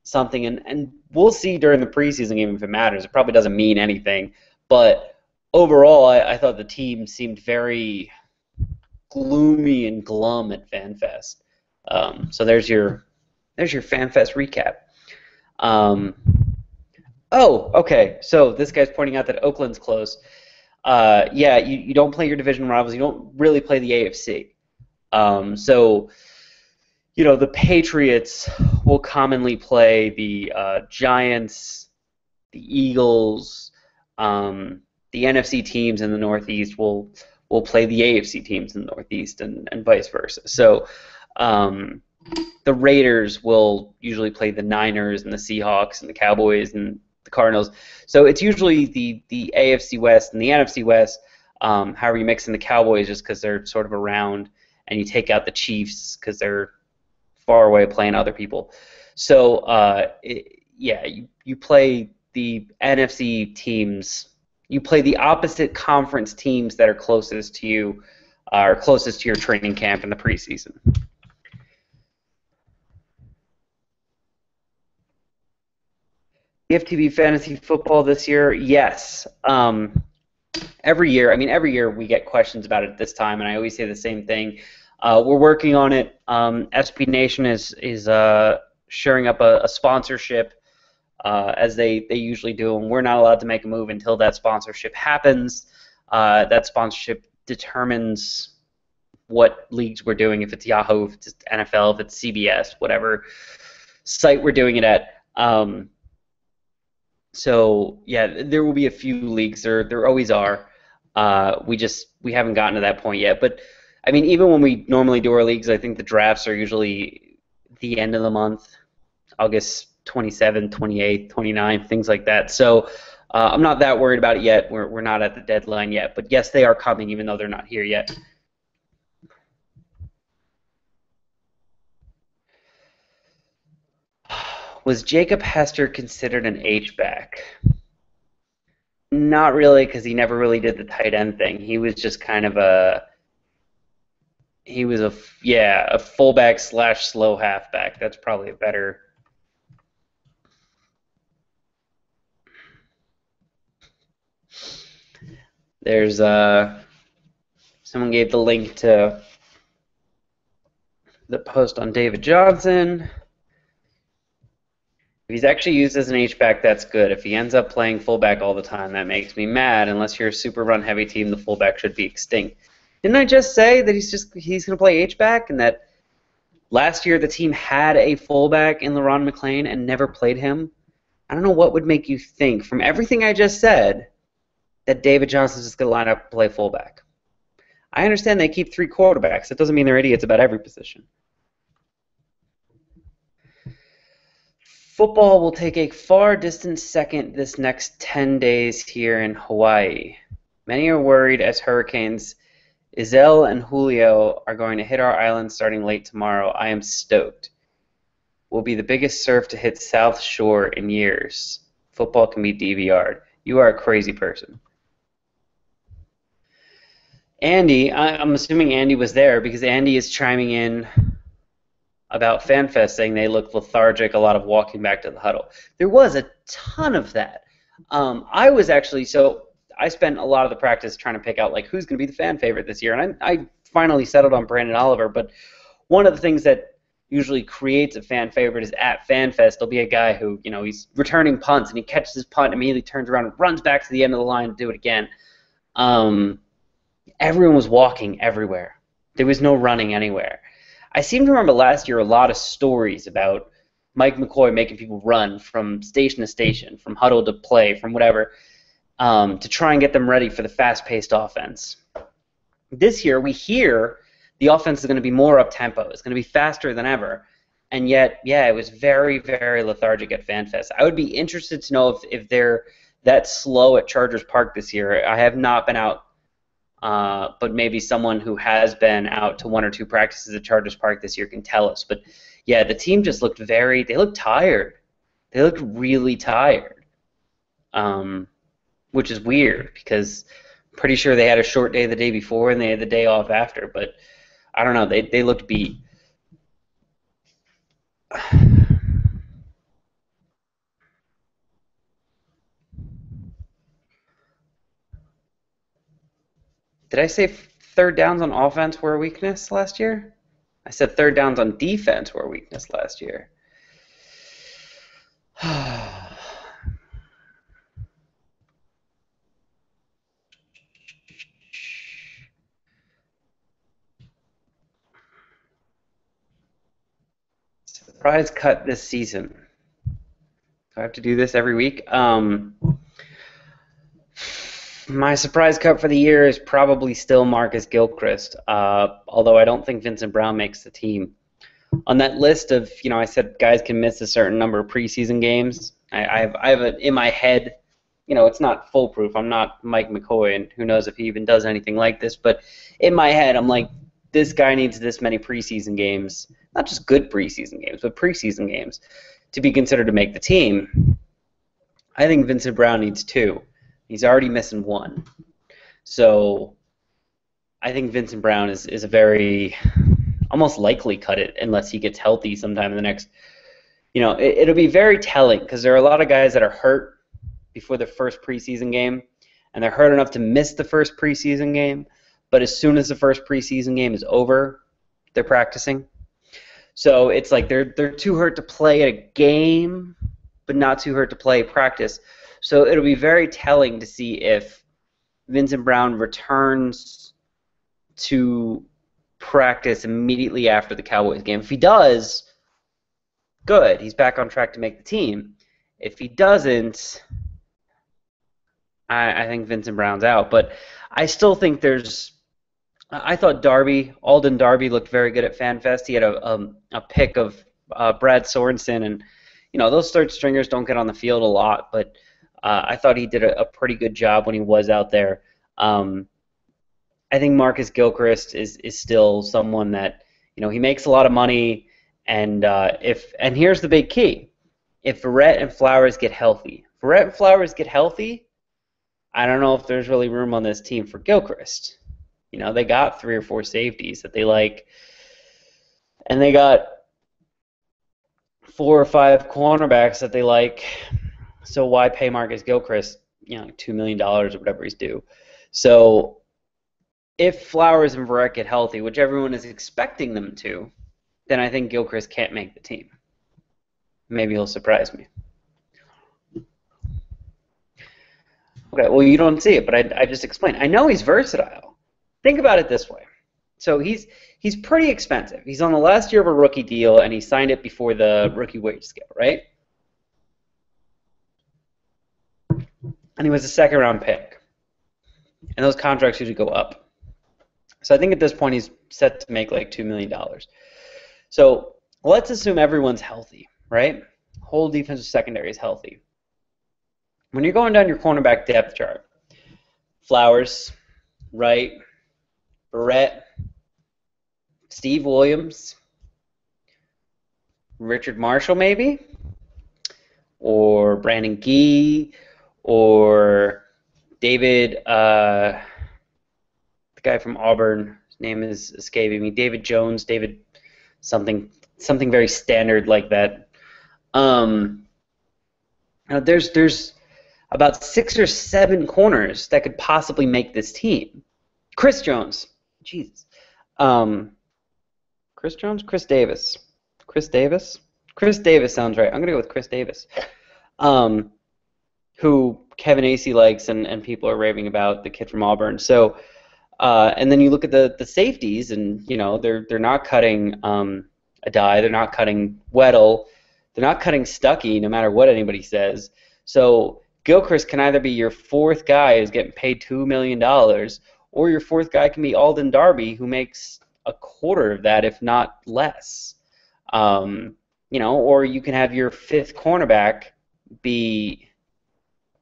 something, and we'll see during the preseason game if it matters. It probably doesn't mean anything. But overall, I thought the team seemed very gloomy and glum at FanFest. So there's your FanFest recap. Oh, okay. So this guy's pointing out that Oakland's close. Yeah, you don't play your division rivals. You don't really play the AFC. So, the Patriots will commonly play the Giants, the Eagles. The NFC teams in the Northeast will play the AFC teams in the Northeast, and vice versa. So the Raiders will usually play the Niners and the Seahawks and the Cowboys and the Cardinals. So it's usually the AFC West and the NFC West. However, you mix in the Cowboys just because they're sort of around, and you take out the Chiefs because they're far away playing other people. So you play the NFC teams. You play the opposite conference teams that are closest to you, or closest to your training camp in the preseason. EFTB fantasy football this year, yes. Every year we get questions about it at this time, and I always say the same thing. We're working on it. SB Nation is shoring up a sponsorship, as they usually do, and we're not allowed to make a move until that sponsorship happens. That sponsorship determines what leagues we're doing, if it's Yahoo, if it's NFL, if it's CBS, whatever site we're doing it at. So yeah, there will be a few leagues. There always are. We haven't gotten to that point yet. But I mean, even when we normally do our leagues, I think the drafts are usually the end of the month, August 27th, 28th, 29th, things like that. So I'm not that worried about it yet. We're not at the deadline yet. But yes, they are coming, even though they're not here yet. Was Jacob Hester considered an H-back? Not really, because he never really did the tight end thing. He was just kind of a fullback / slow halfback. That's probably a better. There's someone gave the link to the post on David Johnson. If he's actually used as an H-back, that's good. If he ends up playing fullback all the time, that makes me mad. Unless you're a super run-heavy team, the fullback should be extinct. Didn't I just say that he's going to play H-back, and that last year the team had a fullback in LaRon McClain and never played him? I don't know what would make you think, from everything I just said, that David Johnson's just going to line up and play fullback. I understand they keep 3 quarterbacks. That doesn't mean they're idiots about every position. Football will take a far distant second this next 10 days here in Hawaii. Many are worried as hurricanes Isel and Julio are going to hit our island starting late tomorrow. I am stoked. Will be the biggest surf to hit South Shore in years. Football can be DVR'd. You are a crazy person. Andy, I'm assuming Andy was there because Andy is chiming in about FanFest saying they looked lethargic, a lot of walking back to the huddle. There was a ton of that. I was actually I spent a lot of the practice trying to pick out like who's going to be the fan favorite this year, and I finally settled on Brandon Oliver. But one of the things that usually creates a fan favorite is at FanFest there'll be a guy who he's returning punts and he catches his punt, immediately turns around and runs back to the end of the line to do it again. Everyone was walking everywhere. There was no running anywhere. I seem to remember last year a lot of stories about Mike McCoy making people run from station to station, from huddle to play, from whatever, to try and get them ready for the fast-paced offense. This year, we hear the offense is going to be more up-tempo. It's going to be faster than ever. And yet, yeah, it was very, very lethargic at FanFest. I would be interested to know if they're that slow at Chargers Park this year. I have not been out, but maybe someone who has been out to one or two practices at Chargers Park this year can tell us. But, yeah, the team just looked they looked tired. They looked really tired, which is weird because I'm pretty sure they had a short day the day before and they had the day off after. But I don't know. They looked beat. Did I say third downs on offense were a weakness last year? I said third downs on defense were a weakness last year. Surprise cut this season. Do I have to do this every week? My surprise cut for the year is probably still Marcus Gilchrist, although I don't think Vincent Brown makes the team. On that list of, I said guys can miss a certain number of preseason games. I have it in my head. It's not foolproof. I'm not Mike McCoy, and who knows if he even does anything like this. But in my head, I'm like, this guy needs this many preseason games, not just good preseason games, but preseason games, to be considered to make the team. I think Vincent Brown needs 2. He's already missing 1. So I think Vincent Brown is a very almost likely cut it unless he gets healthy sometime in the next. It'll be very telling because there are a lot of guys that are hurt before the first preseason game, and they're hurt enough to miss the first preseason game. But as soon as the first preseason game is over, they're practicing. So it's like they're too hurt to play at a game, but not too hurt to play practice. So it'll be very telling to see if Vincent Brown returns to practice immediately after the Cowboys game. If he does, good. He's back on track to make the team. If he doesn't, I think Vincent Brown's out. But I still think I thought Alden Darby looked very good at FanFest. He had a pick of Brad Sorensen, and those third stringers don't get on the field a lot, but I thought he did a pretty good job when he was out there. I think Marcus Gilchrist is still someone that he makes a lot of money, and here's the big key: if Verrett and Flowers get healthy, I don't know if there's really room on this team for Gilchrist. They got 3 or 4 safeties that they like, and they got 4 or 5 cornerbacks that they like. So why pay Marcus Gilchrist, $2 million or whatever he's due? So if Flowers and Verrett get healthy, which everyone is expecting them to, then I think Gilchrist can't make the team. Maybe he'll surprise me. Okay, well, you don't see it, but I just explained. I know he's versatile. Think about it this way. So he's pretty expensive. He's on the last year of a rookie deal, and he signed it before the rookie wage scale, right? And he was a second-round pick. And those contracts usually go up. So I think at this point he's set to make like $2 million. So let's assume everyone's healthy, right? Whole defensive secondary is healthy. When you're going down your cornerback depth chart, Flowers, Wright, Verrett, Steve Williams, Richard Marshall maybe, or Brandon Gee, or David, the guy from Auburn, his name is escaping me, David Jones, David something something very standard like that. There's about 6 or 7 corners that could possibly make this team. Chris Jones, Jesus, Chris Jones, Chris Davis, Chris Davis, Chris Davis sounds right. I'm gonna go with Chris Davis, who Kevin Acey likes and people are raving about, the kid from Auburn. So, and then you look at the safeties, and they're not cutting Adai, they're not cutting Weddle, they're not cutting Stuckey, no matter what anybody says. So Gilchrist can either be your 4th guy who's getting paid $2 million, or your 4th guy can be Alden Darby, who makes a quarter of that, if not less. Or you can have your 5th cornerback be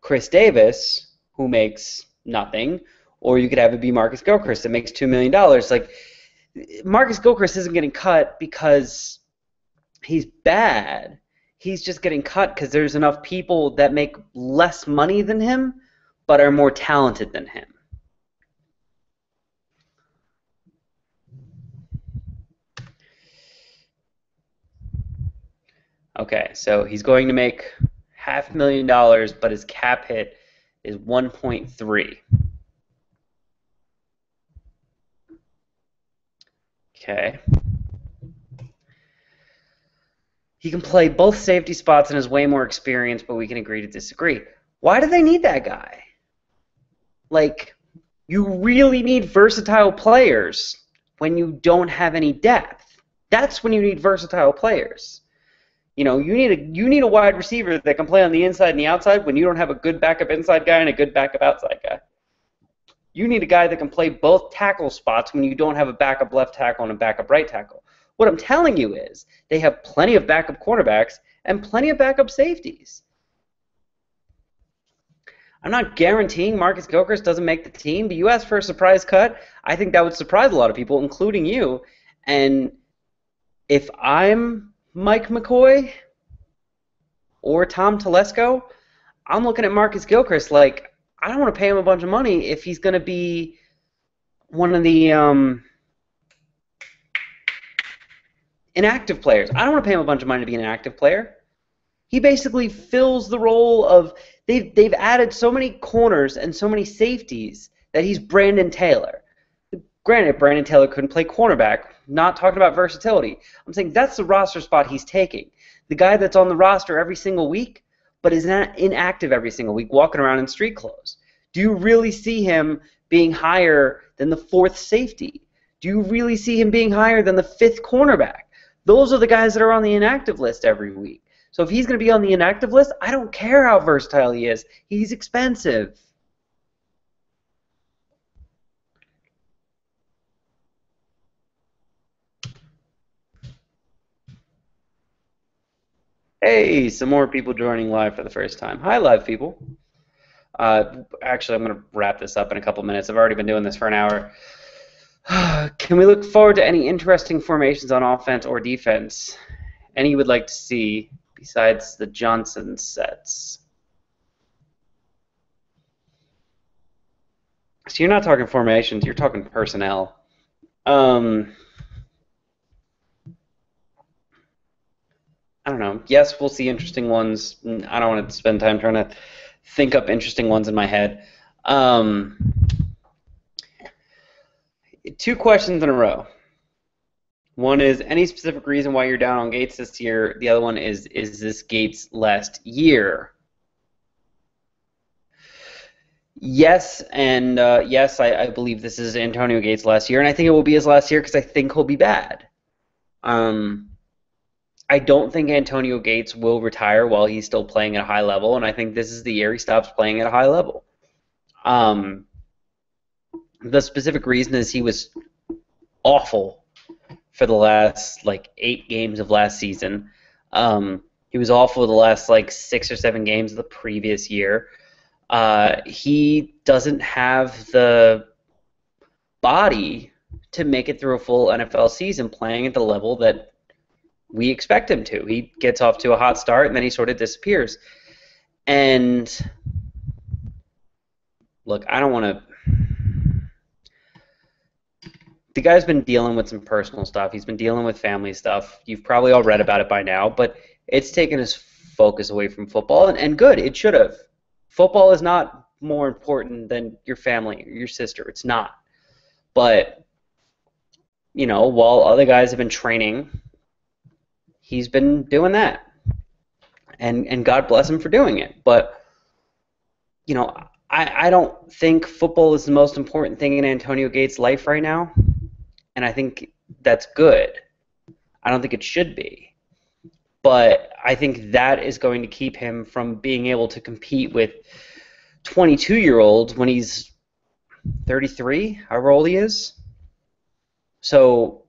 Chris Davis, who makes nothing, or you could have it be Marcus Gilchrist that makes $2 million. Like, Marcus Gilchrist isn't getting cut because he's bad. He's just getting cut because there's enough people that make less money than him but are more talented than him. Okay, so he's going to make $500,000, but his cap hit is 1.3. Okay. He can play both safety spots and is way more experienced, but we can agree to disagree. Why do they need that guy? Like, you really need versatile players when you don't have any depth. That's when you need versatile players. You need a wide receiver that can play on the inside and the outside when you don't have a good backup inside guy and a good backup outside guy. You need a guy that can play both tackle spots when you don't have a backup left tackle and a backup right tackle. What I'm telling you is they have plenty of backup cornerbacks and plenty of backup safeties. I'm not guaranteeing Marcus Gilchrist doesn't make the team, but you asked for a surprise cut. I think that would surprise a lot of people, including you. And if I'm Mike McCoy or Tom Telesco, I'm looking at Marcus Gilchrist like, I don't want to pay him a bunch of money if he's going to be one of the inactive players. I don't want to pay him a bunch of money to be an active player. He basically fills the role of they've added so many corners and so many safeties that he's Brandon Taylor. Granted, Brandon Taylor couldn't play cornerback. Not talking about versatility. I'm saying that's the roster spot he's taking. The guy that's on the roster every single week but is not inactive every single week, walking around in street clothes. Do you really see him being higher than the 4th safety? Do you really see him being higher than the 5th cornerback? Those are the guys that are on the inactive list every week. So if he's going to be on the inactive list, I don't care how versatile he is. He's expensive. Hey, some more people joining live for the first time. Hi, live people. Actually, I'm going to wrap this up in a couple minutes. I've already been doing this for an hour. Can we look forward to any interesting formations on offense or defense? Any you would like to see besides the Johnson sets? So you're not talking formations, you're talking personnel. I don't know. Yes, we'll see interesting ones. I don't want to spend time trying to think up interesting ones in my head. 2 questions in a row. One is, any specific reason why you're down on Gates this year? The other one is this Gates last year? Yes, and yes, I believe this is Antonio Gates last year, and I think it will be his last year because I think he'll be bad. I don't think Antonio Gates will retire while he's still playing at a high level, and I think this is the year he stops playing at a high level. The specific reason is he was awful for the last 8 games of last season. He was awful the last 6 or 7 games of the previous year. He doesn't have the body to make it through a full NFL season playing at the level that we expect him to. He gets off to a hot start and then he sort of disappears. And look, I don't want to the guy's been dealing with some personal stuff. He's been dealing with family stuff. You've probably all read about it by now, but it's taken his focus away from football, and good, it should have. Football is not more important than your family or your sister. It's not. But, while other guys have been training, he's been doing that. And God bless him for doing it. But, I don't think football is the most important thing in Antonio Gates' life right now. And I think that's good. I don't think it should be. But I think that is going to keep him from being able to compete with 22-year-olds when he's 33, however old he is. So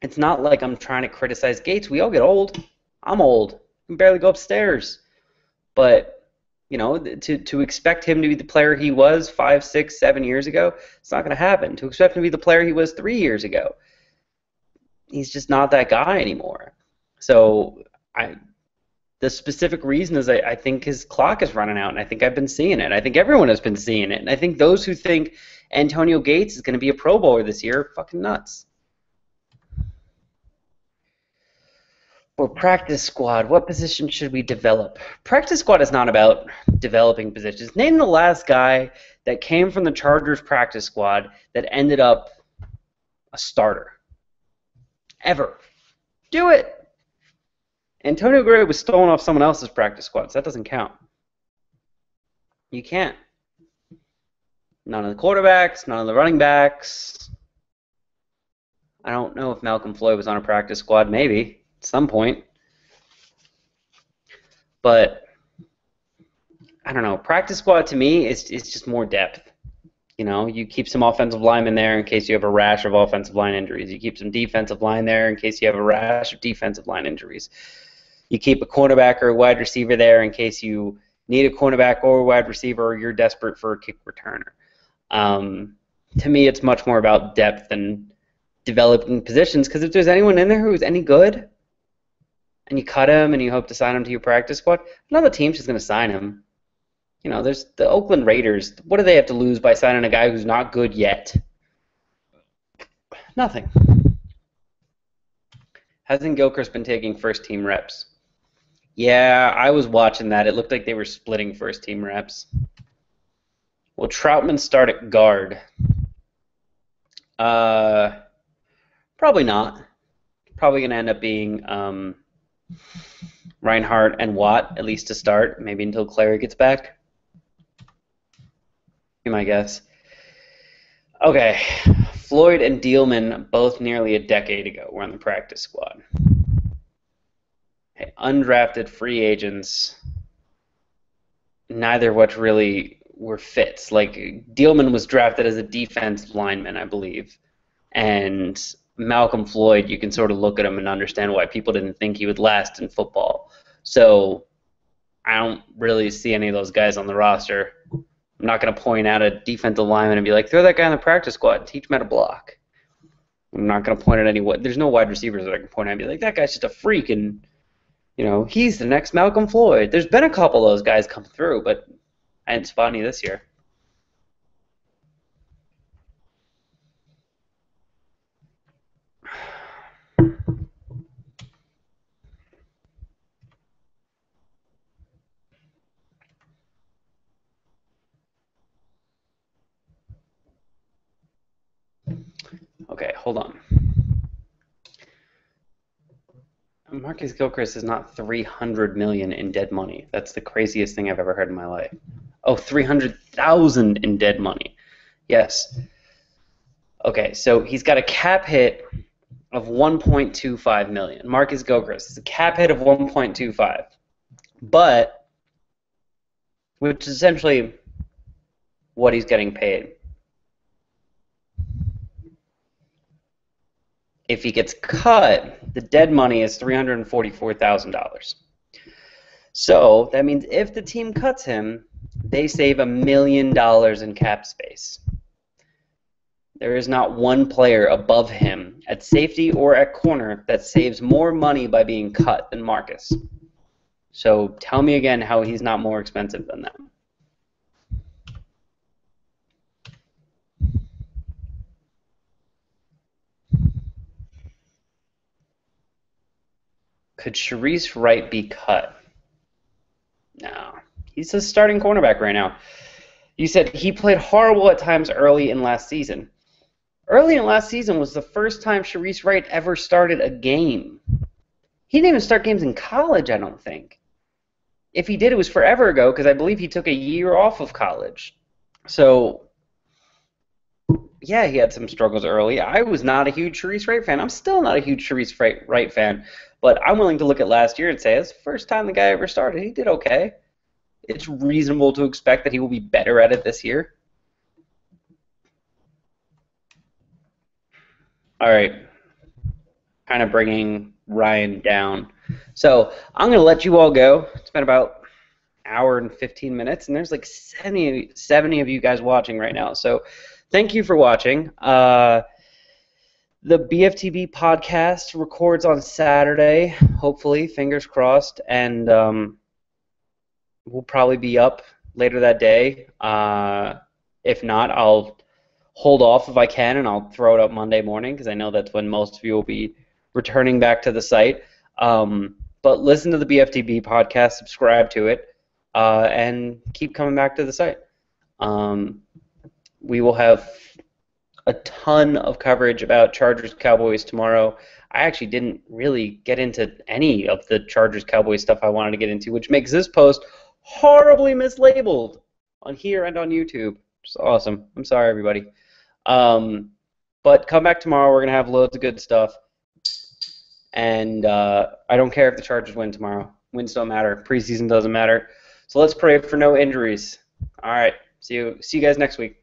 it's not like I'm trying to criticize Gates. We all get old. I'm old. I can barely go upstairs. But, to expect him to be the player he was 5, 6, 7 years ago, it's not going to happen. To expect him to be the player he was 3 years ago, he's just not that guy anymore. So the specific reason is I think his clock is running out, and I think I've been seeing it. I think everyone has been seeing it. And I think those who think Antonio Gates is going to be a Pro Bowler this year are fucking nuts. For practice squad, what position should we develop? Practice squad is not about developing positions. Name the last guy that came from the Chargers practice squad that ended up a starter. Ever. Do it. Antonio Gray was stolen off someone else's practice squad, so that doesn't count. You can't. None of the quarterbacks, none of the running backs. I don't know if Malcolm Floyd was on a practice squad. Maybe. At some point. But I don't know. Practice squad to me is just more depth. You keep some offensive linemen there in case you have a rash of offensive line injuries. You keep some defensive line there in case you have a rash of defensive line injuries. You keep a cornerback or a wide receiver there in case you need a cornerback or a wide receiver or you're desperate for a kick returner. To me, it's much more about depth than developing positions, because if there's anyone in there who's any good, and you cut him and you hope to sign him to your practice squad, another team's just going to sign him. There's the Oakland Raiders. What do they have to lose by signing a guy who's not good yet? Nothing. Hasn't Gilchrist been taking first-team reps? Yeah, I was watching that. It looked like they were splitting first-team reps. Will Troutman start at guard? Probably not. Probably going to end up being Reinhardt and Watt, at least to start, maybe until Clary gets back. Be my guess. Okay, Floyd and Dealman, both nearly a decade ago, were on the practice squad. Okay, undrafted free agents, neither of which really were fits. Like, Dealman was drafted as a defensive lineman, I believe, and Malcolm Floyd, you can sort of look at him and understand why people didn't think he would last in football. So I don't really see any of those guys on the roster. I'm not going to point out a defensive lineman and be like, throw that guy on the practice squad and teach him how to block. I'm not going to point at anyone. There's no wide receivers that I can point at and be like, that guy's just a freak, and he's the next Malcolm Floyd. There's been a couple of those guys come through, but I didn't spot any this year. Okay, hold on. Marcus Gilchrist is not $300 million in dead money. That's the craziest thing I've ever heard in my life. Oh, $300,000 in dead money. Yes. Okay, so he's got a cap hit of $1.25 million. Marcus Gilchrist is a cap hit of $1.25, but which is essentially what he's getting paid. If he gets cut, the dead money is $344,000. So that means if the team cuts him, they save $1 million in cap space. There is not one player above him at safety or at corner that saves more money by being cut than Marcus. So tell me again how he's not more expensive than them. Could Sharice Wright be cut? No. He's a starting cornerback right now. You said he played horrible at times early in last season. Early in last season was the first time Sharice Wright ever started a game. He didn't even start games in college, I don't think. If he did, it was forever ago, because I believe he took a year off of college. So, yeah, he had some struggles early. I was not a huge Sharice Wright fan. I'm still not a huge Sharice Wright fan. But I'm willing to look at last year and say, it's the first time the guy ever started. He did okay. It's reasonable to expect that he will be better at it this year. All right. Kind of bringing Ryan down. So I'm going to let you all go. It's been about an hour and 15 minutes, and there's like 70 of you guys watching right now. So thank you for watching. The BFTB podcast records on Saturday, hopefully, fingers crossed, and we'll probably be up later that day. If not, I'll hold off if I can, and I'll throw it up Monday morning because I know that's when most of you will be returning back to the site. But listen to the BFTB podcast, subscribe to it, and keep coming back to the site. We will have a ton of coverage about Chargers-Cowboys tomorrow. I actually didn't really get into any of the Chargers-Cowboys stuff I wanted to get into, which makes this post horribly mislabeled on here and on YouTube. It's awesome. I'm sorry, everybody. But come back tomorrow. We're going to have loads of good stuff. And I don't care if the Chargers win tomorrow. Wins don't matter. Preseason doesn't matter. So let's pray for no injuries. All right. See you guys next week.